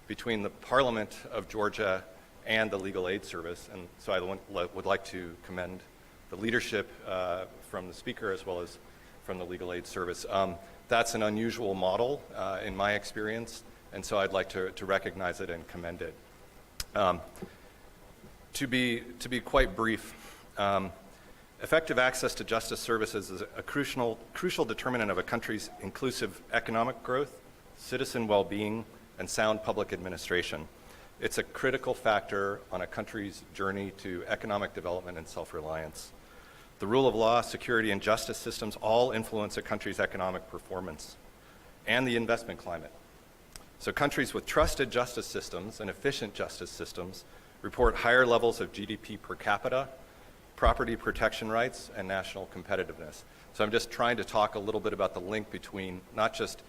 between the Parliament of Georgia and the Legal Aid Service. And so I would like to commend the leadership from the speaker as well as from the Legal Aid Service. That's an unusual model in my experience, and so I'd like to recognize it and commend it. To be quite brief, effective access to justice services is a crucial determinant of a country's inclusive economic growth, citizen well-being, and sound public administration. It's a critical factor on a country's journey to economic development and self-reliance. The rule of law, security, and justice systems all influence a country's economic performance and the investment climate. So countries with trusted justice systems and efficient justice systems report higher levels of GDP per capita, property protection rights, and national competitiveness. So I'm just trying to talk a little bit about the link between not just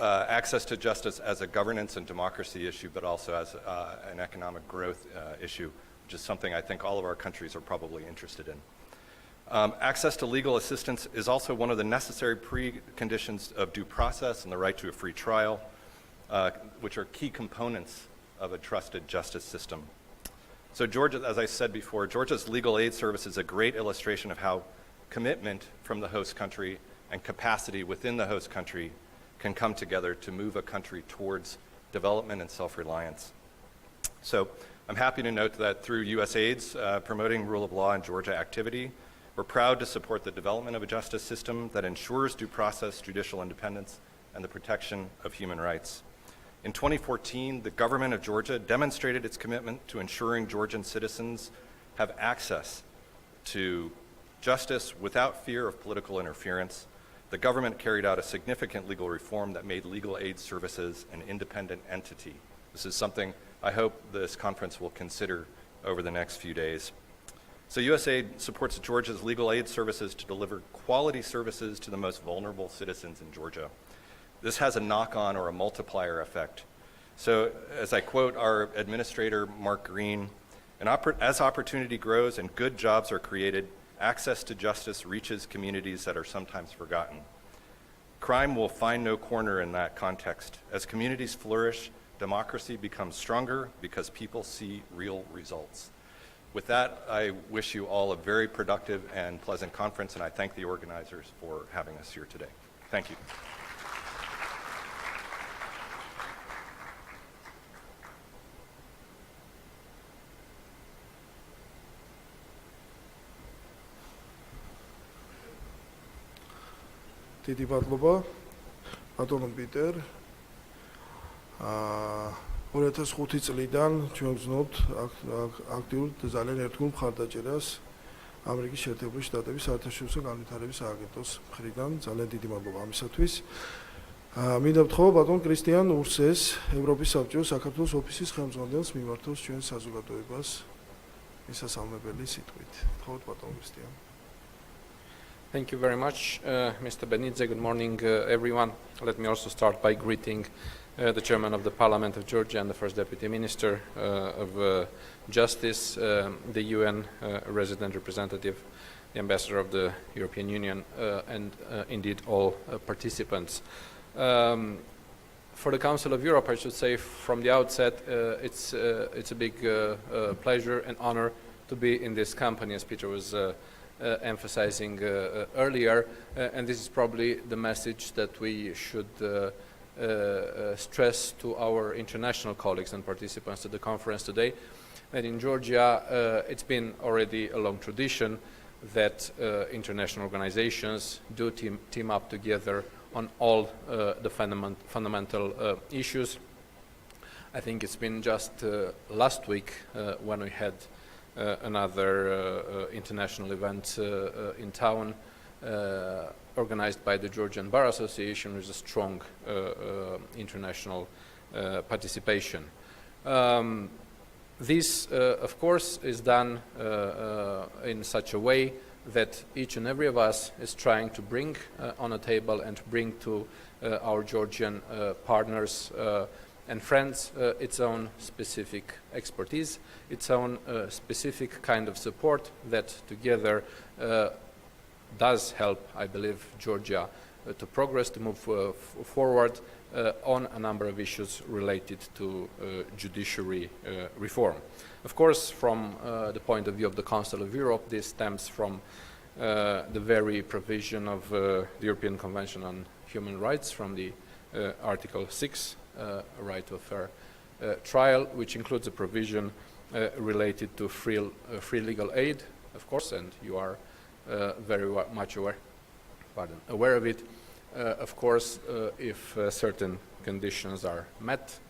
access to justice as a governance and democracy issue, but also as an economic growth issue, which is something I think all of our countries are probably interested in. Access to legal assistance is also one of the necessary preconditions of due process and the right to a free trial, which are key components of a trusted justice system. So Georgia, as I said before, Georgia's legal aid service is a great illustration of how commitment from the host country and capacity within the host country can come together to move a country towards development and self-reliance. So I'm happy to note that through USAID's promoting rule of law in Georgia activity, we're proud to support the development of a justice system that ensures due process, judicial independence, and the protection of human rights. In 2014, the government of Georgia demonstrated its commitment to ensuring Georgian citizens have access to justice without fear of political interference. The government carried out a significant legal reform that made legal aid services an independent entity. This is something I hope this conference will consider over the next few days. So USAID supports Georgia's legal aid services to deliver quality services to the most vulnerable citizens in Georgia. This has a knock-on or a multiplier effect. So as I quote our administrator, Mark Green, as opportunity grows and good jobs are created, access to justice reaches communities that are sometimes forgotten. Crime will find no corner in that context. As communities flourish, democracy becomes stronger because people see real results. With that, I wish you all a very productive and pleasant conference, and I thank the organizers for having us here today. Thank you. დიდი მადლობა ბატონო პიტერ. 2005 წლიდან ჩვენ ვზნობთ აქტიურ და ძალიან ერთგულ მხარდაჭერას ამერიკის შეერთებული შტატების საერთაშორისო განვითარების აგენტოს მხრიდან. ძალიან დიდი მადლობა ამისათვის. მინდა ვთხოვო ბატონ კრისტიან ურსეს, ევროპის საბჭოს საქართველოს ოფისის ხელმძღვანელს მიმართოს ჩვენ საზოგადოებას მისასალმებელი სიტყვით. ვთხოვოთ ბატონ კრისტიან. Thank you very much, Mr. Benidze. Good morning, everyone. Let me also start by greeting the Chairman of the Parliament of Georgia and the First Deputy Minister of Justice, the UN resident representative, the Ambassador of the European Union, and indeed all participants. For the Council of Europe, I should say from the outset, it's a big pleasure and honor to be in this company, as Peter was emphasizing earlier, and this is probably the message that we should stress to our international colleagues and participants at the conference today, that in Georgia it's been already a long tradition that international organizations do team up together on all the fundamental issues. I think it's been just last week when we had another international event in town organized by the Georgian Bar Association with a strong international participation. This, of course, is done in such a way that each and every of us is trying to bring on a table and to bring to our Georgian partners and friends its own specific expertise, its own specific kind of support that together does help, I believe, Georgia to progress, to move forward on a number of issues related to judiciary reform. Of course, from the point of view of the Council of Europe, this stems from the very provision of the European Convention on Human Rights, from the Article 6, right to a fair trial, which includes a provision related to free legal aid, of course, and you are very much aware of it. Of course, if certain conditions are met,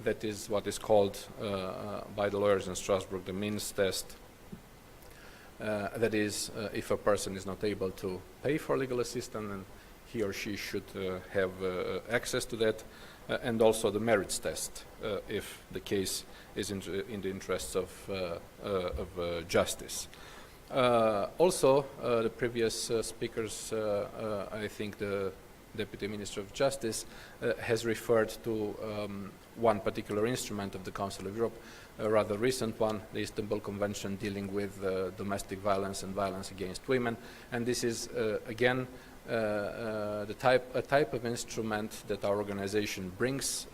that is what is called by the lawyers in Strasbourg the means test. That is, if a person is not able to pay for legal assistance, then he or she should have access to that, and also the merits test, if the case is in the interests of justice. Also, the previous speakers, I think the Deputy Minister of Justice has referred to one particular instrument of the Council of Europe, a rather recent one, the Timbal Convention Dealing with domestic violence and violence against women. And this is, again, a type of instrument that our organization brings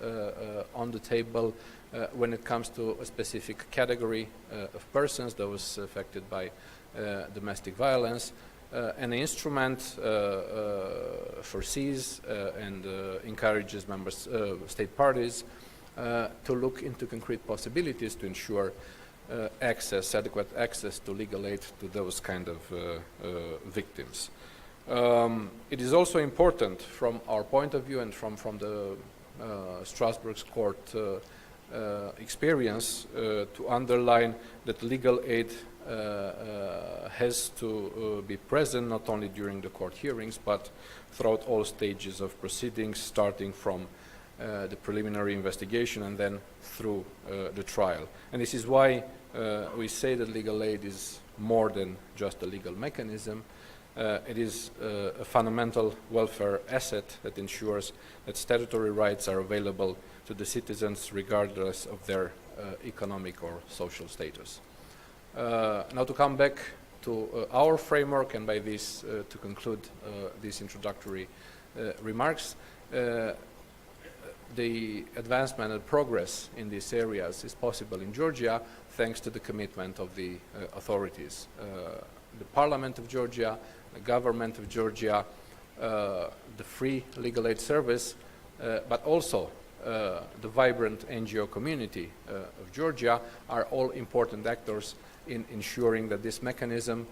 on the table when it comes to a specific category of persons, those affected by domestic violence. An instrument foresees and encourages state parties to look into concrete possibilities to ensure adequate access to legal aid to those kind of victims. It is also important from our point of view and from the Strasbourg's court experience to underline that legal aid has to be present not only during the court hearings but throughout all stages of proceedings, starting from the preliminary investigation and then through the trial. And this is why we say that legal aid is more than just a legal mechanism. It is a fundamental welfare asset that ensures that statutory rights are available to the citizens regardless of their economic or social status. Now to come back to our framework, and by this to conclude these introductory remarks, the advancement and progress in these areas is possible in Georgia thanks to the commitment of the authorities. The Parliament of Georgia, the government of Georgia, the free legal aid service, but also the vibrant NGO community of Georgia are all important actors in ensuring that this mechanism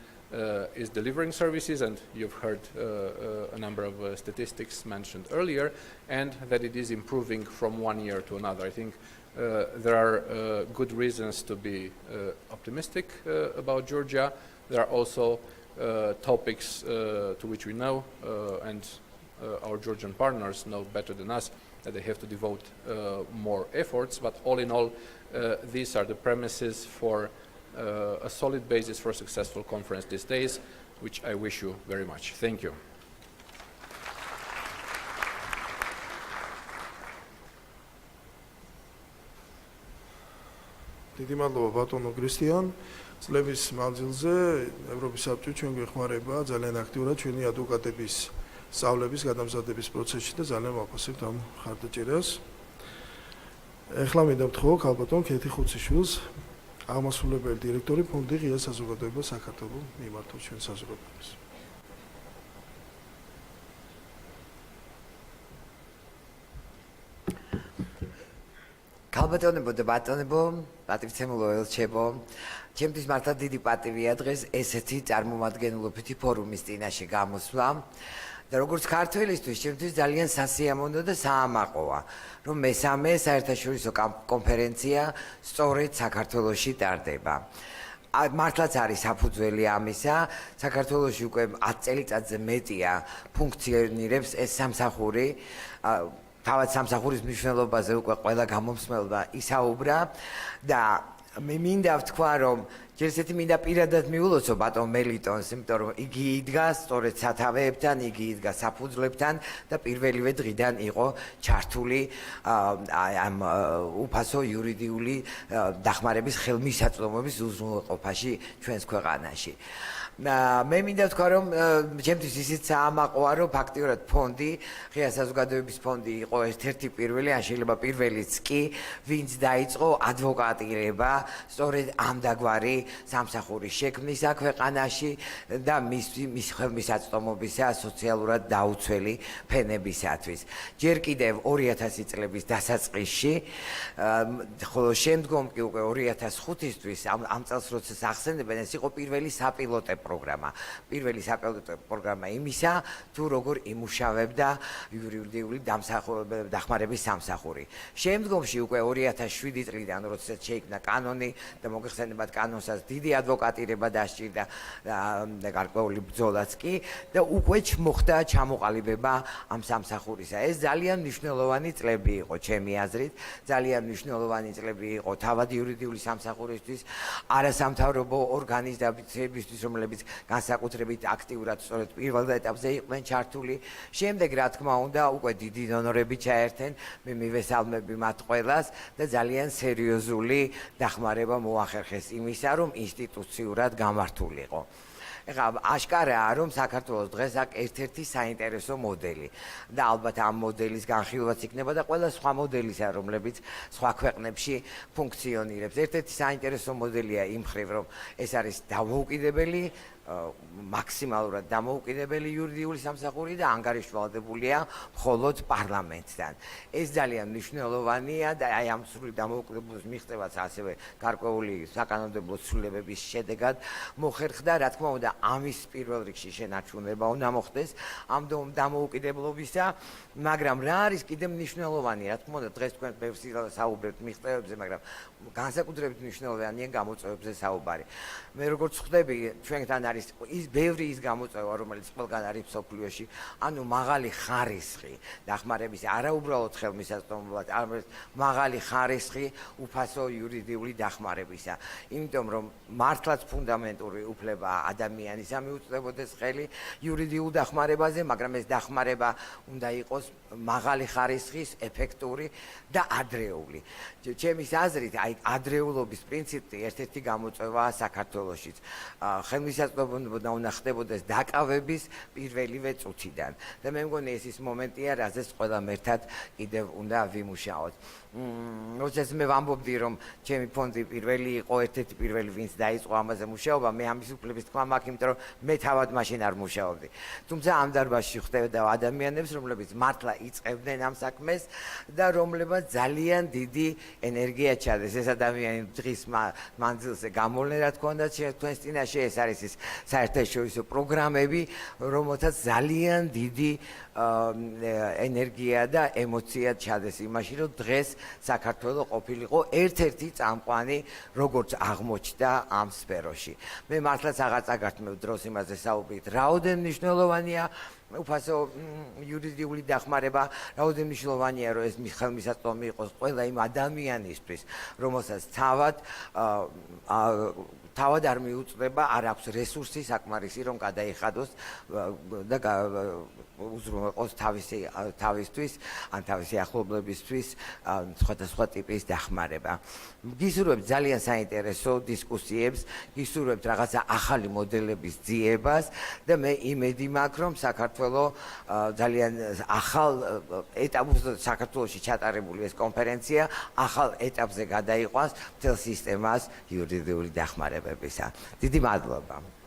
is delivering services, and you've heard a number of statistics mentioned earlier, and that it is improving from one year to another. I think there are good reasons to be optimistic about Georgia. There are also topics to which we know, and our Georgian partners know better than us, that they have to devote more efforts, but all in all, these are the premises for a solid basis for a successful conference these days, which I wish you very much. Thank you. დიდი მადლობა ბატონო კრისტიან. წლების მანძილზე ევროპის საბჭო ჩვენ გვეხმარება ძალიან აქტიურად ჩვენი ადვოკატების სწავლების გადამზადების პროცესში და ძალიან ვაფასებთ ამ ხარდაჭერას. ეხლა მინდა ვთხოვო ქალბატონ ქეთი ხუციშვილს, აღმასრულებელი დირექტორი ფონდი ღია საზოგადოება საქართველოს მიმართოს ჩვენ საზოგადოებას. ქალბატონებო და ბატონებო, პატივცემულო ელჩებო, ჩემთვის მართლა დიდი პატივია დღეს ესეთი წარმომადგენლობითი ფორუმის წინაშე გამოსვლა და როგორც ქართველისთვის ჩემთვის ძალიან სასიამოვნო და საამაყოა, რომ მესამე საერთაშორისო კონფერენცია სწორედ საქართველოში ტარდება. მართლაც არის საფუძველი ამისა, საქართველოში უკვე 10 წელიწადზე მეტია ფუნქციონირებს ეს სამსახური. თავად სამსახურის მნიშვნელობაზე უკვე ყველა გამომსმელმა ისაუბრა და მე მინდა ვთქვა, რომ ჯერ ესეთი მინდა პირადად მიულოცო ბატონ მელიტონს, იმიტომ რომ იგი იდგა სწორედ სათავეებთან, იგი იდგა საფუძვლებთან და პირველივე დღიდან იყო ჩართული ამ უფასო იურიდიული დახმარების ხელმისაწვდომობის უზრუნველყოფაში ჩვენს ქვეყანაში. მე მინდა ვთქვა, რომ ჩემთვის ისიც საამაყოა, რომ ფაქტიურად ფონდი, ღია საზოგადოების ფონდი იყო ერთ-ერთი პირველი, ან შეიძლება პირველიც კი, ვინც დაიწყო ადვოკატირება სწორედ ამდაგვარი სამსახურის შექმნისა ქვეყანაში და მის ხელმისაწვდომობისა სოციალურად დაუცველი ფენებისათვის. ჯერ კიდევ 2000 წლების დასაწყისში, ხოლო შემდგომ კი უკვე 2005-ისთვის ამ წელს როცა ახსენებენ, ეს იყო პირველი საპილოტე პროგრამა. პირველი საპილოტო პროგრამა იმისა, თუ როგორ იმუშავებდა იურიდიული დახმარების სამსახური. შემდგომში უკვე 2007 წლიდან, როდესაც შეიქმნა კანონი და მოგეხსენებათ კანონსაც დიდი ადვოკატირება დასჭირდა და გარკვეული ბრძოლაც კი და უკვე მოხდა ჩამოყალიბება ამ სამსახურისა. ეს ძალიან მნიშვნელოვანი წლები იყო ჩემი აზრით, ძალიან მნიშვნელოვანი წლები იყო თავად იურიდიული სამსახურისთვის, არასამთავრობო ორგანიზაციებისთვის, რომლებიც განსაკუთრებით აქტიურად სწორედ პირველ ეტაპზე იყვნენ ჩართული. შემდეგ, რა თქმა უნდა, უკვე დიდი დონორები ჩაერთენ, მე მივესალმები მათ ყველას და ძალიან სერიოზული დახმარება მოახერხეს იმისა, რომ ინსტიტუციურად გამართულიყო. ეხლა აშკარაა, რომ საქართველოს დღეს აქ ერთ-ერთი საინტერესო მოდელი და ალბათ ამ მოდელის განხილვაც იქნება და ყველა სხვა მოდელისა, რომლებიც სხვა ქვეყნებში ფუნქციონირებს. ერთ-ერთი საინტერესო მოდელია იმ მხრივ, რომ ეს არის დამოუკიდებელი მაქსიმალურად დამოუკიდებელი იურიდიული სამსახური და ანგარიშვალდებულია მხოლოდ პარლამენტთან. ეს ძალიან მნიშვნელოვანია და აი ამ სრული დამოუკიდებლობის მიღწევაც ასევე გარკვეული საკანონმდებლო ცვლილებების შედეგად მოხერხდა, რა თქმა უნდა, ამის პირველ რიგში შენარჩუნება უნდა მოხდეს ამ დამოუკიდებლობისა, მაგრამ რა არის კიდე მნიშვნელოვანი, რა თქმა უნდა, დღეს თქვენ ბევრს საუბრებთ მიღწევებზე, მაგრამ განსაკუთრებით მნიშვნელოვანია გამოწვევებზე საუბარი. მე როგორც ხვდები, ჩვენთან არის ის ბევრი ის გამოწვევა, რომელიც ყველგან არის მსოფლიოში, ანუ მაღალი ხარისხი დახმარების, არა უბრალოდ ხელმისაწვდომობად, არამედ მაღალი ხარისხი უფასო იურიდიული დახმარებისა. იმიტომ რომ მართლაც ფუნდამენტური უფლება ადამიანისა მიუწვდებოდეს ხელი იურიდიულ დახმარებაზე, მაგრამ ეს დახმარება უნდა იყოს მაღალი ხარისხის, ეფექტური და ადრეული. ჩემის აზრით, აი ადრეულობის პრინციპი ერთ-ერთი გამოწვევაა საქართველოშიც. ხელმისაწვდომობა უნდა ხდებოდეს დაკავების პირველივე წუთიდან. და მე მგონი ეს ის მომენტია, რაზეც ყველამ ერთად კიდევ უნდა ვიმუშაოთ. როდესაც მე ვამბობდი, რომ ჩემი ფონდი პირველი იყო, ერთ-ერთი პირველი, ვინც დაიწყო ამაზე მუშაობა, მე ამის უფლების თქვა მაქვს, იმიტომ რომ მე თავად მაშინ არ მუშაობდი. თუმცა ამ დარბაზში ხვდები ადამიანებს, რომლებიც მართლა იწყებდნენ ამ საქმეს და რომლებაც ძალიან დიდი ენერგია ჩადეს. ეს ადამიანი დღის მანძილზე გამოვლენ, რა თქმა უნდა, თქვენს წინაშე ეს არის ის საერთაშორისო პროგრამები, რომელთაც ძალიან დიდი ენერგია და ემოცია ჩადეს იმაში, რომ დღეს საქართველო ყოფილიყო ერთ-ერთი წამყვანი, როგორც აღმოჩნდა ამ სფეროში. მე მართლაც აღარ წაგართმევ დროს იმაზე საუბრით, რაოდენ მნიშვნელოვანია უფასო იურიდიული დახმარება, რაოდენ მნიშვნელოვანია, რომ ეს ხელმისაწვდომი იყოს ყველა იმ ადამიანისთვის, რომელსაც თავად არ მიუწვდება, არ აქვს რესურსი საკმარისი, რომ გადაიხადოს და უზრუნველყოს თავისთვის, ან თავისი ახლობლებისთვის სხვადასხვა ტიპის დახმარება. გისურვებთ ძალიან საინტერესო დისკუსიებს, გისურვებთ რაღაცა ახალი მოდელების ძიებას და მე იმედი მაქვს, რომ საქართველო ძალიან ახალ ეტაპზე საქართველოში ჩატარებული ეს კონფერენცია ახალ ეტაპზე გადაიყვანს მთელ სისტემას იურიდიული დახმარებებისა. დიდი მადლობა.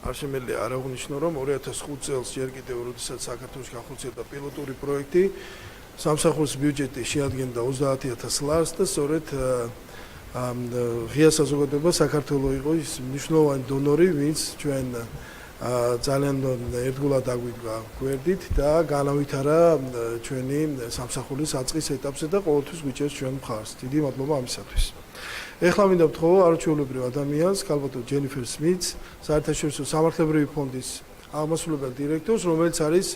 არ შემიძლია არ აღვნიშნო, რომ 2005 წელს ჯერ კიდევ, როდესაც საქართველოში განხორციელდა პილოტური პროექტი, სამსახურის ბიუჯეტი შეადგენდა 30,000 ლარს და სწორედ ღია საზოგადოება საქართველოს იყო ის მნიშვნელოვანი დონორი, ვინც ჩვენ ძალიან ერთგულად აგვიდგა გვერდით და განავითარა ჩვენი სამსახურის აწყის ეტაპზე და ყოველთვის გვიჭერს ჩვენ მხარს. დიდი მადლობა ამისათვის. ეხლა მინდა ვთხოვო არჩეულებრივ ადამიანს, ქალბატონ ჯენიფერ სმითს, საერთაშორისო სამართლებრივი ფონდის აღმასრულებელ დირექტორს, რომელიც არის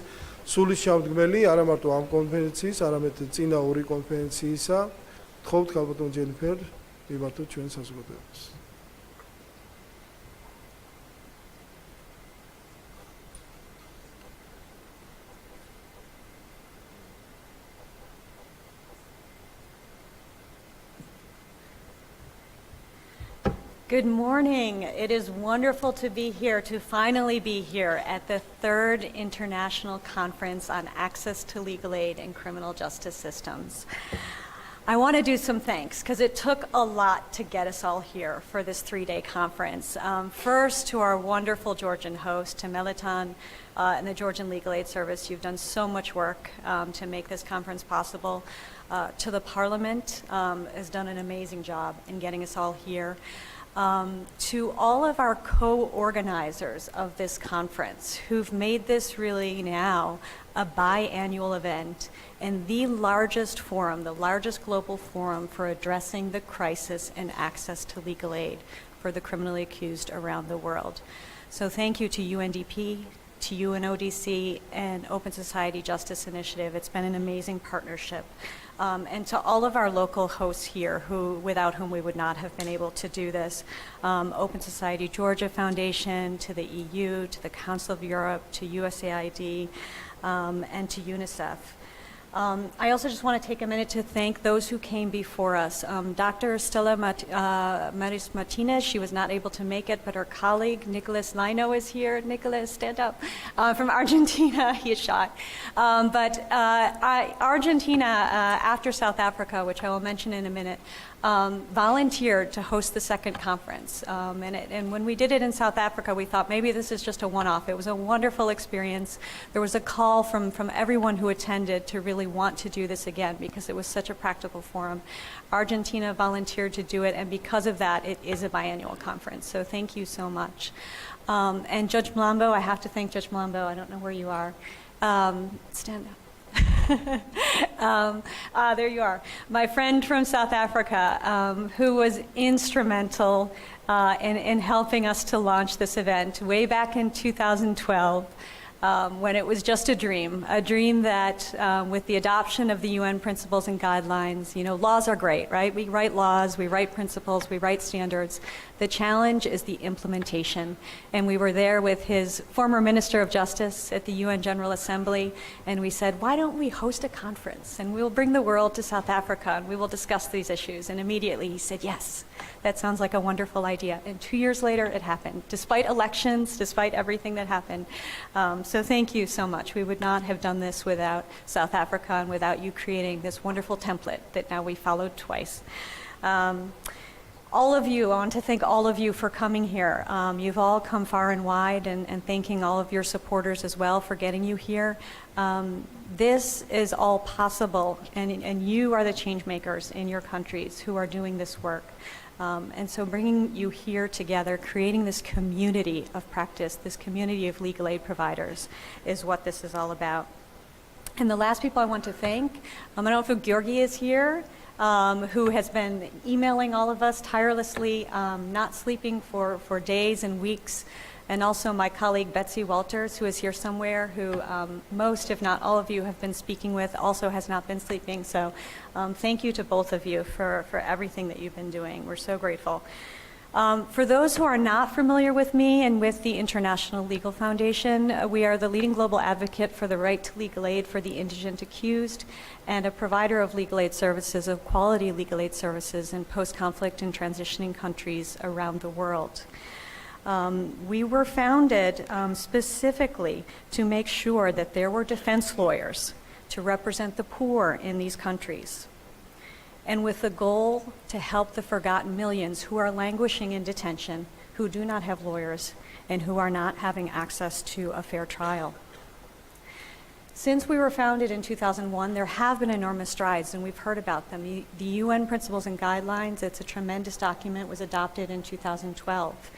სულისჩამდგმელი არა მარტო ამ კონფერენციის, არამედ წინა ორი კონფერენციისა. ვთხოვთ ქალბატონ ჯენიფერ, მიმართოთ ჩვენ საზოგადოებას. Good morning. It is wonderful to be here, to finally be here at the 3rd International Conference on Access to Legal Aid and Criminal Justice Systems. I want to do some thanks because it took a lot to get us all here for this 3-day conference. First, to our wonderful Georgian host, to Meliton and the Georgian Legal Aid Service. You've done so much work to make this conference possible. to the Parliament, has done an amazing job in getting us all here. To all of our co-organizers of this conference who've made this really now a biannual event and the largest forum, the largest global forum for addressing the crisis and access to legal aid for the criminally accused around the world. So thank you to UNDP, to UNODC, and Open Society Justice Initiative. It's been an amazing partnership. And to all of our local hosts here, without whom we would not have been able to do this, Open Society Georgia Foundation, to the EU, to the Council of Europe, to USAID, and to UNICEF. I also just want to take a minute to thank those who came before us. Dr. Stella Maris Martinez, she was not able to make it, but her colleague, Nicholas Lino, is here. Nicholas, stand up. From Argentina, he is shot. Argentina, after South Africa, which I will mention in a minute, volunteered to host the second conference. And when we did it in South Africa, we thought maybe this is just a one-off. It was a wonderful experience. There was a call from everyone who attended to really want to do this again because it was such a practical forum. Argentina volunteered to do it, and because of that, it is a biannual conference. So thank you so much. And Judge Mlambo, I have to thank Judge Mlambo. I don't know where you are. Stand up. There you are. My friend from South Africa, who was instrumental in helping us to launch this event way back in 2012, when it was just a dream that with the adoption of the UN principles and guidelines, laws are great, right? We write laws, we write principles, we write standards. The challenge is the implementation. And we were there with his former Minister of Justice at the UN General Assembly, and we said, why don't we host a conference? And we'll bring the world to South Africa, and we will discuss these issues. And immediately he said, yes, that sounds like a wonderful idea. And 2 years later, it happened, despite elections, despite everything that happened. So thank you so much. We would not have done this without South Africa and without you creating this wonderful template that now we followed twice. All of you, I want to thank all of you for coming here. You've all come far and wide, and thanking all of your supporters as well for getting you here. This is all possible, and you are the change makers in your countries who are doing this work. And so bringing you here together, creating this community of practice, this community of legal aid providers is what this is all about. And the last people I want to thank, I don't know if Georgi is here, who has been emailing all of us tirelessly, not sleeping for days and weeks, and also my colleague Betsy Walters, who is here somewhere, who most, if not all of you, have been speaking with, also has not been sleeping. So thank you to both of you for everything that you've been doing. We're so grateful. For those who are not familiar with me and with the International Legal Foundation, we are the leading global advocate for the right to legal aid for the indigent accused and a provider of legal aid services, of quality legal aid services in post-conflict and transitioning countries around the world. We were founded specifically to make sure that there were defense lawyers to represent the poor in these countries, and with the goal to help the forgotten millions who are languishing in detention, who do not have lawyers, and who are not having access to a fair trial. Since we were founded in 2001, there have been enormous strides, and we've heard about them. The UN Principles and Guidelines, it's a tremendous document, was adopted in 2012.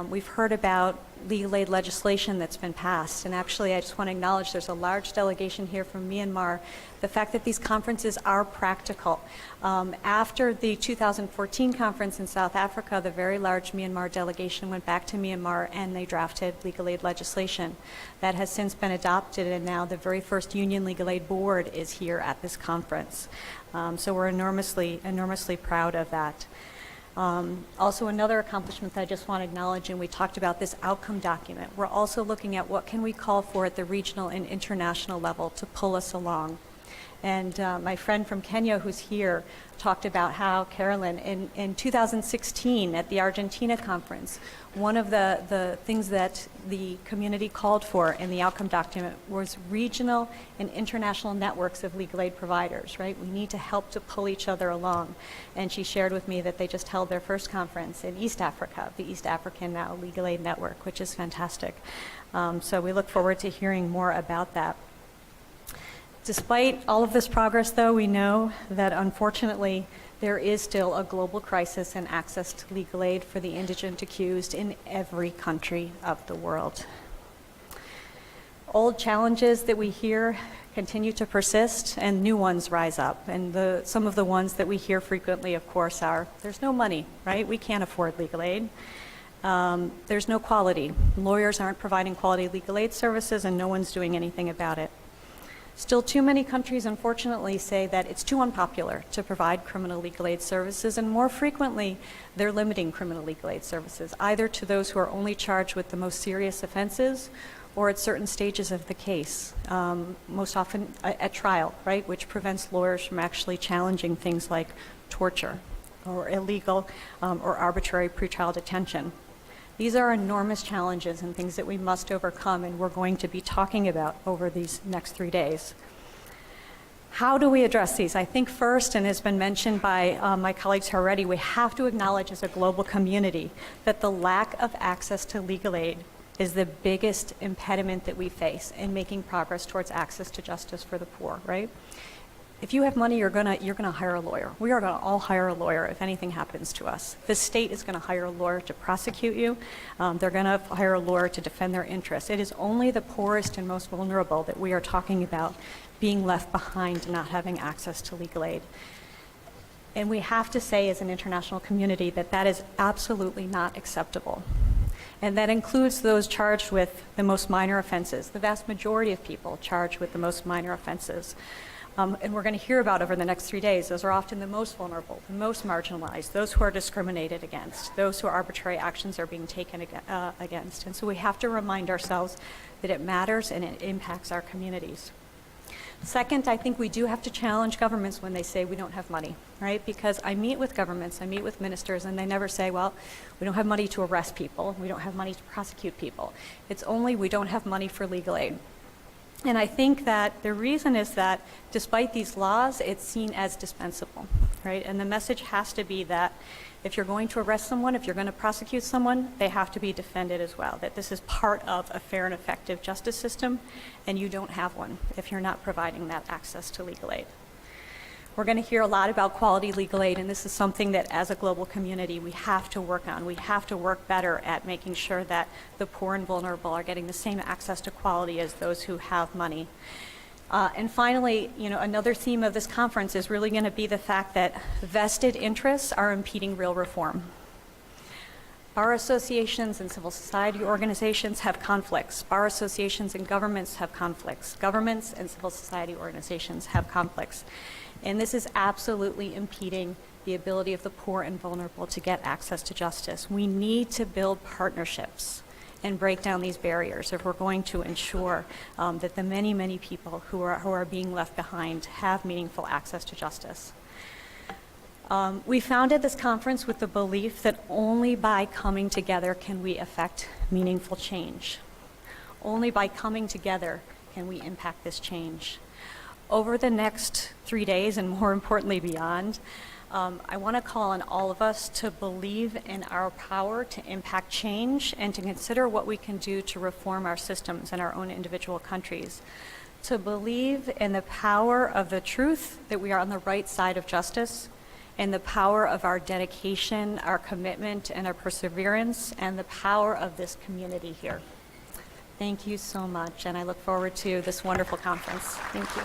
We've heard about legal aid legislation that's been passed, and actually I just want to acknowledge there's a large delegation here from Myanmar. The fact that these conferences are practical. After the 2014 conference in South Africa, the very large Myanmar delegation went back to Myanmar and they drafted legal aid legislation. That has since been adopted, and now the very first Union Legal Aid Board is here at this conference. So we're enormously proud of that. Also, another accomplishment that I just want to acknowledge, and we talked about this outcome document, we're also looking at what can we call for at the regional and international level to pull us along. And my friend from Kenya who's here talked about how, Carolyn, in 2016 at the Argentina conference, one of the things that the community called for in the outcome document was regional and international networks of legal aid providers, right? We need to help to pull each other along. And she shared with me that they just held their first conference in East Africa, the East African now Legal Aid Network, which is fantastic. So we look forward to hearing more about that. Despite all of this progress, though, we know that unfortunately there is still a global crisis in access to legal aid for the indigent accused in every country of the world. Old challenges that we hear continue to persist and new ones rise up. And some of the ones that we hear frequently, of course, are there's no money, right? We can't afford legal aid. There's no quality. Lawyers aren't providing quality legal aid services and no one's doing anything about it. Still too many countries, unfortunately, say that it's too unpopular to provide criminal legal aid services, and more frequently, they're limiting criminal legal aid services, either to those who are only charged with the most serious offenses or at certain stages of the case, most often at trial, right, which prevents lawyers from actually challenging things like torture or illegal or arbitrary pretrial detention. These are enormous challenges and things that we must overcome, and we're going to be talking about over these next 3 days. How do we address these? I think first, and has been mentioned by my colleagues here already, we have to acknowledge as a global community that the lack of access to legal aid is the biggest impediment that we face in making progress towards access to justice for the poor, right? If you have money, you're gonna hire a lawyer. We are gonna all hire a lawyer if anything happens to us. The state is gonna hire a lawyer to prosecute you. They're gonna hire a lawyer to defend their interests. It is only the poorest and most vulnerable that we are talking about being left behind, not having access to legal aid. And we have to say as an international community that that is absolutely not acceptable. And that includes those charged with the most minor offenses, the vast majority of people charged with the most minor offenses. And we're going to hear about over the next 3 days, those are often the most vulnerable, the most marginalized, those who are discriminated against, those who arbitrary actions are being taken against. And so we have to remind ourselves that it matters and it impacts our communities. Second, I think we do have to challenge governments when they say we don't have money, right? Because I meet with governments, I meet with ministers, and they never say, well, we don't have money to arrest people, we don't have money to prosecute people. It's only we don't have money for legal aid. And I think that the reason is that despite these laws, it's seen as dispensable, right? And the message has to be that if you're going to arrest someone, if you're going to prosecute someone, they have to be defended as well, that this is part of a fair and effective justice system, and you don't have one if you're not providing that access to legal aid. We're going to hear a lot about quality legal aid, and this is something that as a global community we have to work on. We have to work better at making sure that the poor and vulnerable are getting the same access to quality as those who have money. And finally, another theme of this conference is really going to be the fact that vested interests are impeding real reform. Bar associations and civil society organizations have conflicts. Bar associations and governments have conflicts. Governments and civil society organizations have conflicts. And this is absolutely impeding the ability of the poor and vulnerable to get access to justice. We need to build partnerships and break down these barriers if we're going to ensure that the many, many people who are being left behind have meaningful access to justice. We founded this conference with the belief that only by coming together can we effect meaningful change. Only by coming together can we impact this change. Over the next 3 days, and more importantly beyond, I want to call on all of us to believe in our power to impact change and to consider what we can do to reform our systems in our own individual countries. To believe in the power of the truth that we are on the right side of justice, and the power of our dedication, our commitment, and our perseverance, and the power of this community here. Thank you so much, and I look forward to this wonderful conference. Thank you.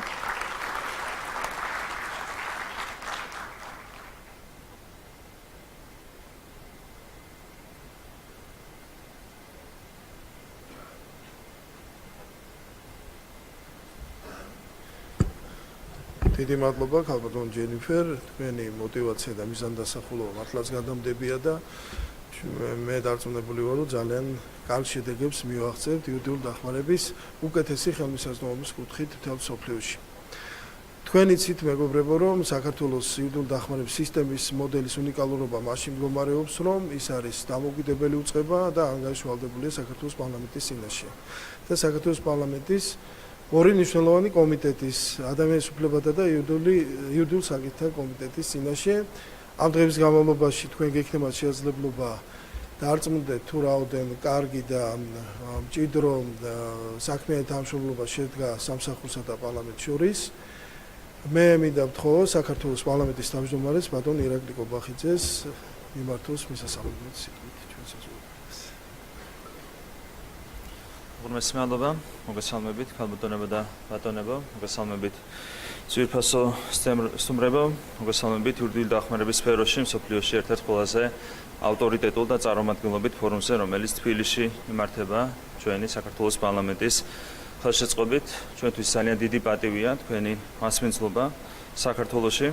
დიდი მადლობა ქალბატონ ჯენიფერ, თქვენი мотивация და მიზანდასახულობა მართლაც გადამდებია და მე დარწმუნებული ვარ, რომ ძალიან კარგ შედეგებს მივაღწევთ იურიდიული დახმარების უკეთესი ხელმისაწვდომობის კუთხით მთელ მსოფლიოში. თქვენი ცით მეგობრებო, რომ საქართველოს იურიდიული დახმარების სისტემის მოდელის უნიკალურობა მაშინ მდგომარეობს, რომ ის არის დამოუკიდებელი უწყება და ანგარიშვალდებულია საქართველოს პარლამენტის წინაშე. და საქართველოს პარლამენტის ორი მნიშვნელოვანი კომიტეტის, ადამიანის უფლებათა და იურიდიულ საკითხთა კომიტეტის წინაშე. ამ დღების განმავლობაში თქვენ გექნებათ შესაძლებლობა დარწმუნდეთ თუ რაოდენ კარგი და მჭიდრო საქმიანი თანამშრომლობა შედგა სამსახურსა და პარლამენტს შორის. მე მინდა ვთხოვო საქართველოს პარლამენტის თავმჯდომარეს ბატონ ირაკლი კობახიძეს მიმართოს მისასალმებლად სიტყვით ჩვენ საზოგადოებას. მოგესალმება, მოგესალმებით, ქალბატონებო და ბატონებო, მოგესალმებით ძვირფასო სტუმრებო, მოგესალმებით იურიდიული დახმარების სფეროში მსოფლიოში ერთ-ერთ ყველაზე ავტორიტეტულ და წარმომადგენლობით ფორუმზე, რომელიც თბილისში იმართება ჩვენი საქართველოს პარლამენტის ხელშეწყობით. ჩვენთვის ძალიან დიდი პატივია თქვენი მასპინძლობა საქართველოში.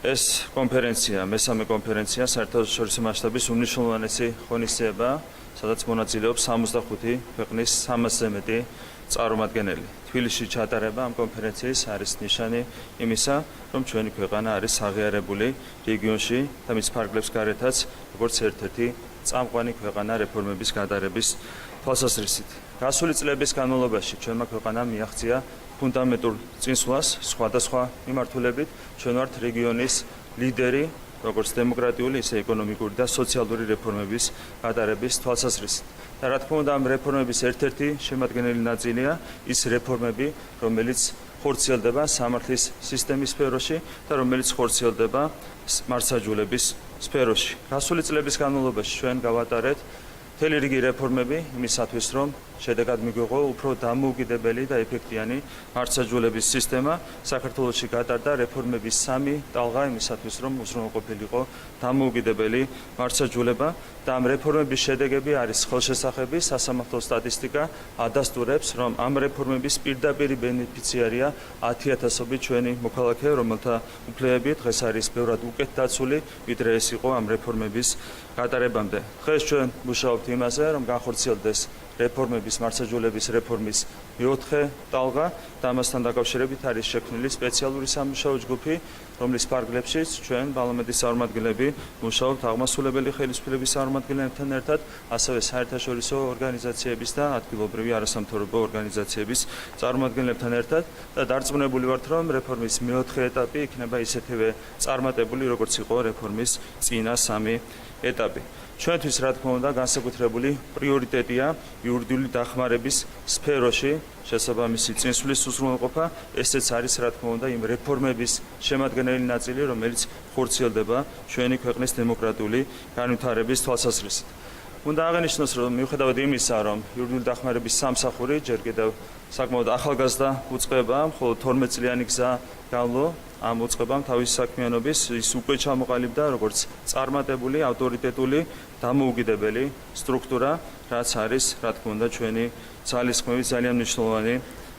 ეს კონფერენცია, მესამე კონფერენცია საერთაშორისო მასშტაბის უმნიშვნელოვანესი ღონისძიება, სადაც მონაწილეობს 65 ქვეყნის 300-ზე მეტი წარმომადგენელი. თბილისში ჩატარება ამ კონფერენციის არის ნიშანი იმისა, რომ ჩვენი ქვეყანა არის აღიარებული რეგიონში და მის ფარგლებს გარეთაც როგორც ერთ-ერთი წამყვანი ქვეყანა რეფორმების გადარების თვალსაზრისით. გასული წლების განმავლობაში ჩვენმა ქვეყანამ მიაღწია ფუნდამენტურ წინსვლას სხვადასხვა მიმართულებით. ჩვენ ვართ რეგიონის ლიდერი როგორც დემოკრატიული, ისე ეკონომიკური და სოციალური რეფორმების გადარების თვალსაზრისით. და რა თქმა უნდა, ამ რეფორმების ერთ-ერთი შემადგენელი ნაწილია ის რეფორმები, რომელიც ხორციელდება სამართლის სისტემის სფეროში და რომელიც ხორციელდება მართლმსაჯულების სფეროში. გასული წლების განმავლობაში ჩვენ გავატარეთ მთელი რიგი რეფორმები იმისათვის, რომ შედეგად მიგვიღო უფრო დამოუკიდებელი და ეფექტიანი მართლმსაჯულების სისტემა. საქართველოში გატარდა რეფორმების 3 ტალღა იმისათვის, რომ უზრუნველყოფილიყო დამოუკიდებელი მართლმსაჯულება და ამ რეფორმების შედეგები არის ხელშესახები. სასამართლო სტატისტიკა ადასტურებს, რომ ამ რეფორმების პირდაპირი ბენეფიციარია 10,000-ობით ჩვენი მოქალაქე, რომელთა უფლებები დღეს არის ბევრად უკეთ დაცული, ვიდრე ეს იყო ამ რეფორმების გატარებამდე. დღეს ჩვენ მუშაობთ იმაზე, რომ განხორციელდეს რეფორმების, მართლმსაჯულების რეფორმის 4 ტალღა და ამასთან დაკავშირებით არის შექმნილი სპეციალური სამუშაო ჯგუფი, რომლის ფარგლებშიც ჩვენ პარლამენტის წარმომადგენლები მუშაობთ აღმასრულებელი ხელისუფლების წარმომადგენლებთან ერთად, ასევე საერთაშორისო ორგანიზაციების და ადგილობრივი არასამთავრობო ორგანიზაციების წარმომადგენლებთან ერთად და დარწმუნებული ვართ, რომ რეფორმის 4 ეტაპი იქნება ისეთივე წარმატებული, როგორც იყო რეფორმის წინა 3 ეტაპი. ჩვენთვის რა თქმა უნდა განსაკუთრებული პრიორიტეტია იურიდიული დახმარების სფეროში შესაბამისი წინსვლის უზრუნველყოფა. ესეც არის რა თქმა უნდა იმ რეფორმების შემადგენელი ნაწილი, რომელიც ხორციელდება ჩვენი ქვეყნის დემოკრატიული განვითარების თვალსაზრისით. უნდა აღინიშნოს, რომ მიუხედავად იმისა, რომ იურიდიული დახმარების სამსახური ჯერ კიდევ საკმაოდ ახალგაზრდა უწყება, მხოლოდ 12 წლიანი გზა განვლო ამ უწყებამ თავის საქმიანობის ის უკვე ჩამოყალიბდა როგორც წარმატებული, ავტორიტეტული, დამოუკიდებელი სტრუქტურა, რაც არის, რა თქმა უნდა, ჩვენი ძალისხმევის ძალიან მნიშვნელოვანი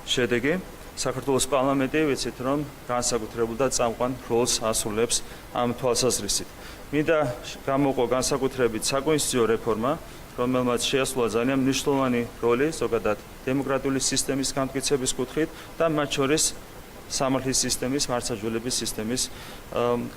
შედეგი. საქართველოს პარლამენტი ვიცით, რომ განსაკუთრებულ და წამყვან როლს ასრულებს ამ თვალსაზრისით. მინდა გამოვყო განსაკუთრებით საკონსტიტუციო რეფორმა, რომელმაც შეასრულა ძალიან მნიშვნელოვანი როლი ზოგადად დემოკრატიული სისტემის განმტკიცების კუთხით და მათ შორის სამართლის სისტემის, მართლმსაჯულების სისტემის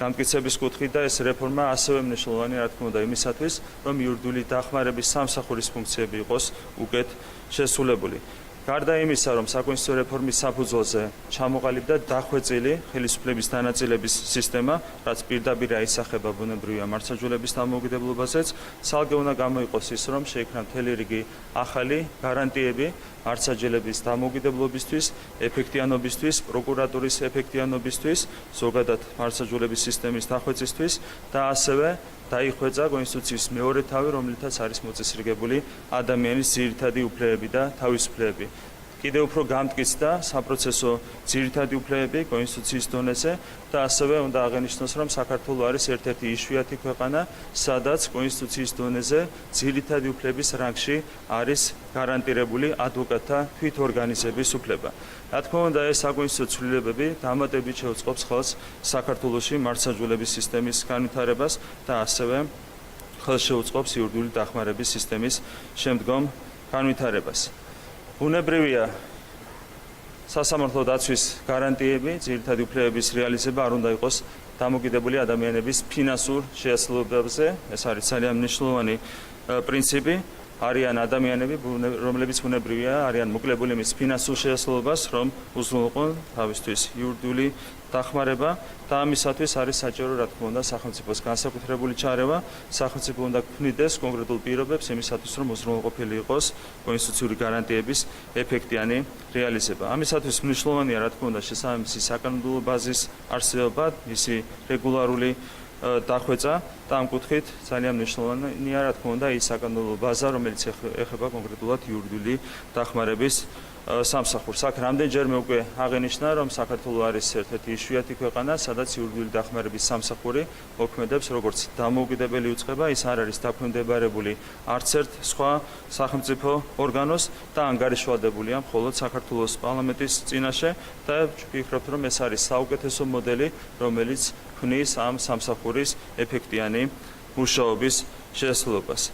განმტკიცების კუთხით და ეს რეფორმა ასევე მნიშვნელოვანი რა თქმა უნდა იმისათვის, რომ იურიდიული დახმარების სამსახურის ფუნქციები იყოს უკეთ შესრულებული. გარდა იმისა, რომ საკონსტიტუციო რეფორმის საფუძველზე ჩამოყალიბდა დახვეწილი ხელისუფლების დანაწილების სისტემა, რაც პირდაპირ აისახება ბუნებრივია მართლმსაჯულების დამოუკიდებლობაზეც, ცალკე უნდა გამოიყოს ის, რომ შეიქმნა მთელი რიგი ახალი გარანტიები მართლმსაჯულების დამოუკიდებლობისთვის, ეფექტიანობისთვის, პროკურატურის ეფექტიანობისთვის, ზოგადად მართლმსაჯულების სისტემის დახვეწისთვის და ასევე დაიხვეწა კონსტიტუციის მეორე თავი, რომლითაც არის მოწესრიგებული ადამიანის ძირითადი უფლებები და თავისუფლებები. კიდევ უფრო გამტკიცდა საპროცესო ძირითადი უფლებები კონსტიტუციის დონეზე და ასევე უნდა აღინიშნოს, რომ საქართველო არის ერთ-ერთი იშვიათი ქვეყანა, სადაც კონსტიტუციის დონეზე ძირითადი უფლების რანგში არის გარანტირებული ადვოკატთა თვითორგანიზების უფლება. რა თქმა უნდა, ეს საკონსტიტუციო ცვლილებები დამატებით შეუწყობს ხელს საქართველოში მართლმსაჯულების სისტემის განვითარებას და ასევე ხელს შეუწყობს იურიდიული დახმარების სისტემის შემდგომ განვითარებას. ბუნებრივია სასამართლო დაცვის გარანტიები, ძირითადი უფლებების რეალიზება არ უნდა იყოს დამოკიდებული ადამიანების ფინანსურ შეასრულებებზე. ეს არის ძალიან მნიშვნელოვანი პრინციპი. არიან ადამიანები, რომლებიც ბუნებრივია არიან მოკლებული მის ფინანსურ შეასრულებას, რომ უზრუნველყონ თავისთვის იურიდიული დახმარება და ამისათვის არის საჭირო რა თქმა უნდა სახელმწიფოს განსაკუთრებული ჩარევა, სახელმწიფო უნდა ქმნიდეს კონკრეტულ პირობებს იმისათვის რომ უზრუნველყოფილი იყოს კონსტიტუციური გარანტიების ეფექტიანი რეალიზება. ამისათვის მნიშვნელოვანია რა თქმა უნდა შესაბამისი საკანონმდებლო ბაზის არსებობა, მისი რეგულარული დახვეწა და ამ კუთხით ძალიან მნიშვნელოვანია რა თქმა უნდა ის საკანონმდებლო ბაზა, რომელიც ეხება კონკრეტულად იურიდიული დახმარების სამსახურს. აქ რამდენჯერმე უკვე აღენიშნა, რომ საქართველო არის ერთ-ერთი იშვიათი ქვეყანა, სადაც იურიდიული დახმარების სამსახური მოქმედებს როგორც დამოუკიდებელი უწყება, ის არ არის დაქვემდებარებული არც ერთ სხვა სახელმწიფო ორგანოს და ანგარიშვალდებულია მხოლოდ საქართველოს პარლამენტის წინაშე და ვფიქრობ, რომ ეს არის საუკეთესო მოდელი, რომელიც ქმნის ამ სამსახურის ეფექტიანი მუშაობის შესაძლებლობას.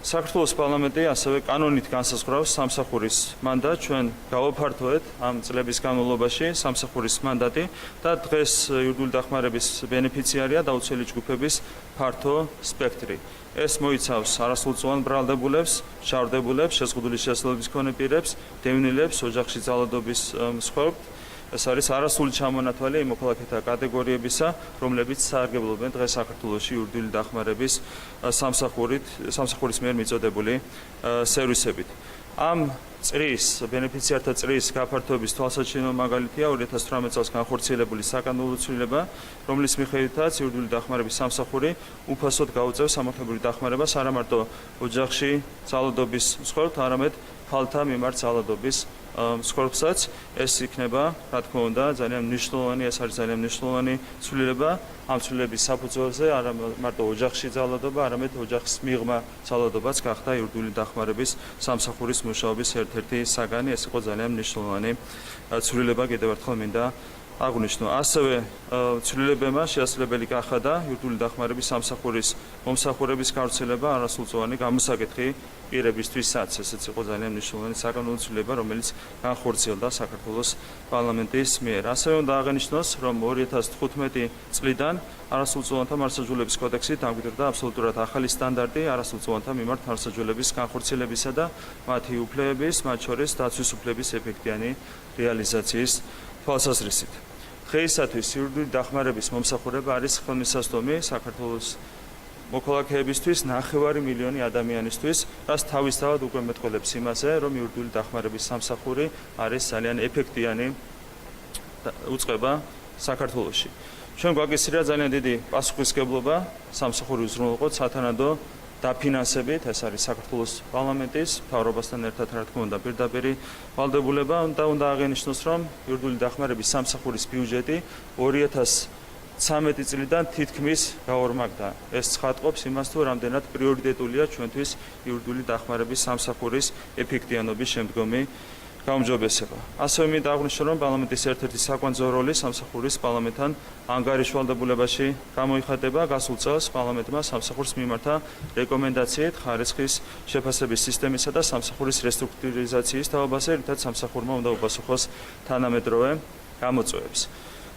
საქართველოს პარლამენტი ასევე კანონით განსაზღვრავს სამსახურის მანდატს, ჩვენ გავაფართოვეთ ამ წლების განმავლობაში სამსახურის მანდატი და დღეს იურიდიული დახმარების ბენეფიციარია დაუცველი ჯგუფების ფართო სპექტრი. ეს მოიცავს არასრულწლოვან ბრალდებულებს, შავრდებულებს, შეზღუდული შესაძლებლობის მქონე პირებს, დევნილებს, ოჯახში ძალადობის მსხვერპლს. ეს არის არასრული ჩამონათვალი იმ მოქალაქეთა კატეგორიებისა, რომლებიც საარგებლობენ დღეს საქართველოში იურიდიული დახმარების სამსახურის მიერ მიწოდებული სერვისებით. ამ წრის, ბენეფიციართა წრის გაფართოების თვალსაჩინო მაგალითია 2018 წელს განხორციელებული საკანონმდებლო ცვლილება, რომლის მიხედვითაც იურიდიული დახმარების სამსახური უფასოდ გაუწევს სამართლებრივ დახმარებას არა მარტო ოჯახში ძალადობის მსხვერპლთ, არამედ ფალთა მიმართ ძალადობის მსხვერპლსაც. ეს იქნება, რა თქმა უნდა, ძალიან მნიშვნელოვანი, ეს არის ძალიან მნიშვნელოვანი ცვლილება ამ ცვლილების საფუძველზე, არა მარტო ოჯახში ძალადობა, არამედ ოჯახის მიღმა ძალადობაც გახდა იურიდიული დახმარების სამსახურის მუშაობის ერთ-ერთი საგანი. ეს იყო ძალიან მნიშვნელოვანი ცვლილება, კიდევ ერთხელ მინდა აღნიშნო. ასევე ცვლილებებმა შესაძლებელი გახადა იურიდიული დახმარების სამსახურის მომსახურების გავრცელება არასრულწლოვანი გამოსაკითხი პირებისთვისაც. ესეც იყო ძალიან მნიშვნელოვანი საკანონმდებლო ცვლილება, რომელიც განხორციელდა საქართველოს პარლამენტის მიერ. ასევე უნდა აღნიშნოს, რომ 2015 წლიდან არასრულწლოვანთა მარსაჯულების კოდექსით დამკვიდრდა აბსოლუტურად ახალი სტანდარტი არასრულწლოვანთა მიმართ მარსაჯულების განხორციელებისა და მათი უფლებების, მათ შორის დაცვის უფლების ეფექტიანი რეალიზაციის თვალსაზრისით. დღეისათვის იურიდიული დახმარების მომსახურება არის ხელმისაწვდომი საქართველოს მოქალაქეებისთვის 9 მილიონი ადამიანისთვის, რაც თავისთავად უკვე მეტყველებს იმაზე, რომ იურიდიული დახმარების სამსახური არის ძალიან ეფექტიანი უწყება საქართველოში. ჩვენ გვაგისრია ძალიან დიდი პასუხისმგებლობა სამსახური უზრუნველყოთ სათანადო დაფინანსებით, ეს არის საქართველოს პარლამენტის მთავრობასთან ერთად რა თქმა უნდა პირდაპირი ვალდებულება და უნდა აღენიშნოს, რომ იურიდიული დახმარების სამსახურის ბიუჯეტი 2013 წლიდან თითქმის გაორმაგდა. ეს ცხადყოფს იმას, თუ რამდენად პრიორიტეტულია ჩვენთვის იურიდიული დახმარების სამსახურის ეფექტიანობის შემდგომი გაუმჯობესება. ასევე მინდა აღვნიშნო, რომ პარლამენტის ერთ-ერთი საკვანძო როლი სამსახურის პარლამენტთან ანგარიშვალდებულებაში გამოიხატება. გასულ წელს პარლამენტმა სამსახურს მიმართა რეკომენდაციით ხარისხის შეფასების სისტემისა და სამსახურის რესტრუქტურიზაციის თაობაზე, რითაც სამსახურმა უნდა უპასუხოს თანამედროვე გამოწვევებს.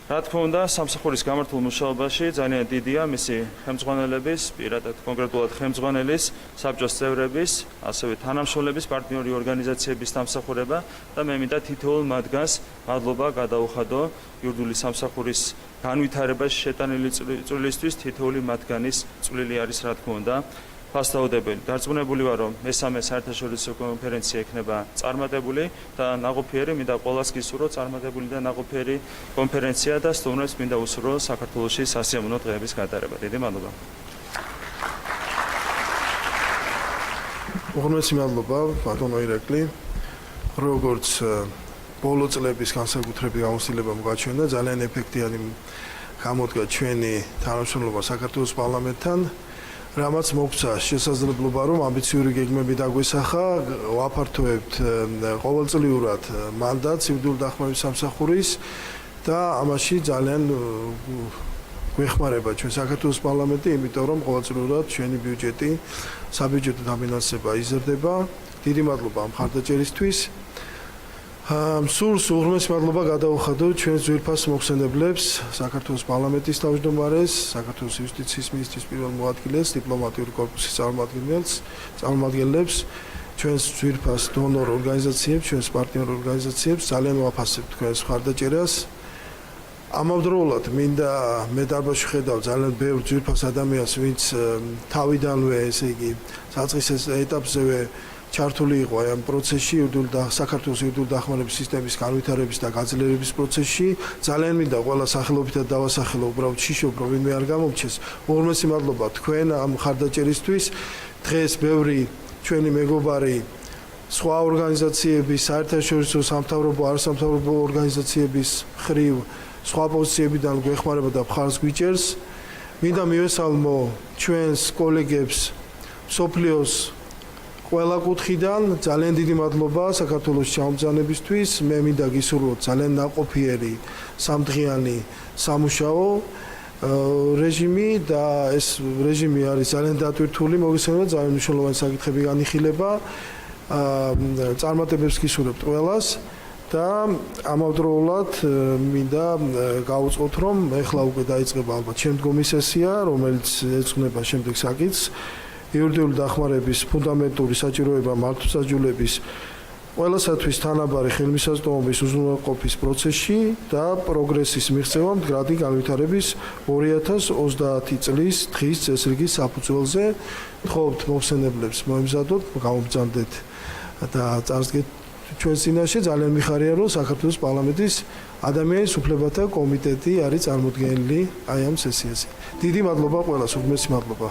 რა თქმა უნდა, სამსახურის გამართულ მუშაობაში ძალიან დიდია მისი ხელმძღვანელების, პირადად კონკრეტულად ხელმძღვანელის, საბჭოს წევრების, ასევე თანამშრომლების, პარტნიორი ორგანიზაციების დამსახურება და მე მინდა თითოეულ მათგანს მადლობა გადაუხადო იურიდიული სამსახურის განვითარებაში შეტანილი წვლილისთვის. თითოეული მათგანის წვლილი არის რა თქმა უნდა ფასდაუდებელი. დარწმუნებული ვარ, რომ მესამე საერთაშორისო კონფერენცია იქნება წარმატებული და ნაყოფიერი. მინდა ყველას გისურვო წარმატებული და ნაყოფიერი კონფერენცია და სტუმრებს მინდა უსურვო საქართველოში სასიამოვნო დღეების გატარება. დიდი მადლობა. უღრმესი მადლობა ბატონო ირაკლი. როგორც ბოლო წლების განსაკუთრებით გამოცდილება მოგაჩვენა, ძალიან ეფექტიანი გამოდგა ჩვენი თანამშრომლობა საქართველოს პარლამენტთან. რამაც მოგცა შესაძლებლობა, რომ ამბიციური გეგმები დაგვესახა, ვაფართოვებთ ყოველწლიურად მანდატს იურიდიული დახმარების სამსახურის და ამაში ძალიან გვეხმარება ჩვენ საქართველოს პარლამენტი, იმიტომ რომ ყოველწლიურად ჩვენი ბიუჯეტი, საბიუჯეტო დაფინანსება იზრდება. დიდი მადლობა ამ მხარდაჭერისთვის. სულს უღრმესი მადლობა გადაუხადო ჩვენ ძვირფას მოხსენებლებს, საქართველოს პარლამენტის თავმჯდომარეს, საქართველოს იუსტიციის მინისტრის პირველ მოადგილეს, დიპლომატიური კორპუსის წარმომადგენლებს, ჩვენს ძვირფას დონორ ორგანიზაციებს, ჩვენს პარტნიორ ორგანიზაციებს ძალიან ვაფასებთ თქვენს მხარდაჭერას. ამავდროულად მინდა მე დარბაზში ხედავ ძალიან ბევრ ძვირფას ადამიანს, ვინც თავიდანვე, ესე იგი, საწყის ეტაპზევე ჩართული იყო აი ამ პროცესში, საქართველოს იურიდიული დახმარების სისტემის განვითარების და გაძლიერების პროცესში. ძალიან მინდა ყველა სახელობითად დავასახელო, უბრალოდ შიშობ, რომ ვინმე არ გამომჩეს. უღრმესი მადლობა თქვენ ამ ხარდაჭერისთვის. დღეს ბევრი ჩვენი მეგობარი სხვა ორგანიზაციების, საერთაშორისო სამთავრობო, არასამთავრობო ორგანიზაციების ხრივ სხვა პოზიციებიდან გვეხმარება და მხარს გვიჭერს. მინდა მივესალმო ჩვენს კოლეგებს მსოფლიოს ყველა კუთხიდან. ძალიან დიდი მადლობა საქართველოს ჩამბრძანებისთვის. მე მინდა გისურვოთ ძალიან ნაყოფიერი სამდღიანი სამუშაო რეჟიმი და ეს რეჟიმი არის ძალიან დატვირთული, მოგესალმებით, ძალიან მნიშვნელოვანი საკითხები განიხილება. წარმატებებს გისურვებთ ყველას და ამავდროულად მინდა გავუწყოთ, რომ ეხლა უკვე დაიწყება ალბათ შემდგომი სესია, რომელიც ეძღვნება შემდეგ საკითხს იურიდიული დახმარების ფუნდამენტური საჭიროება მართლმსაჯულების ყველასათვის თანაბარი ხელმისაწვდომობის უზრუნველყოფის პროცესში და პროგრესის მიღწევა მდგრადი განვითარების 2030 წლის დღის წესრიგის საფუძველზე. ვთხოვთ მოხსენებლებს მოემზადოთ, გამომბრძანდეთ და წარსდგეთ ჩვენს წინაშე. ძალიან მიხარია, რომ საქართველოს პარლამენტის ადამიანის უფლებათა კომიტეტი არის წარმოდგენილი აი ამ სესიაზე. დიდი მადლობა ყველას, უღრმესი მადლობა.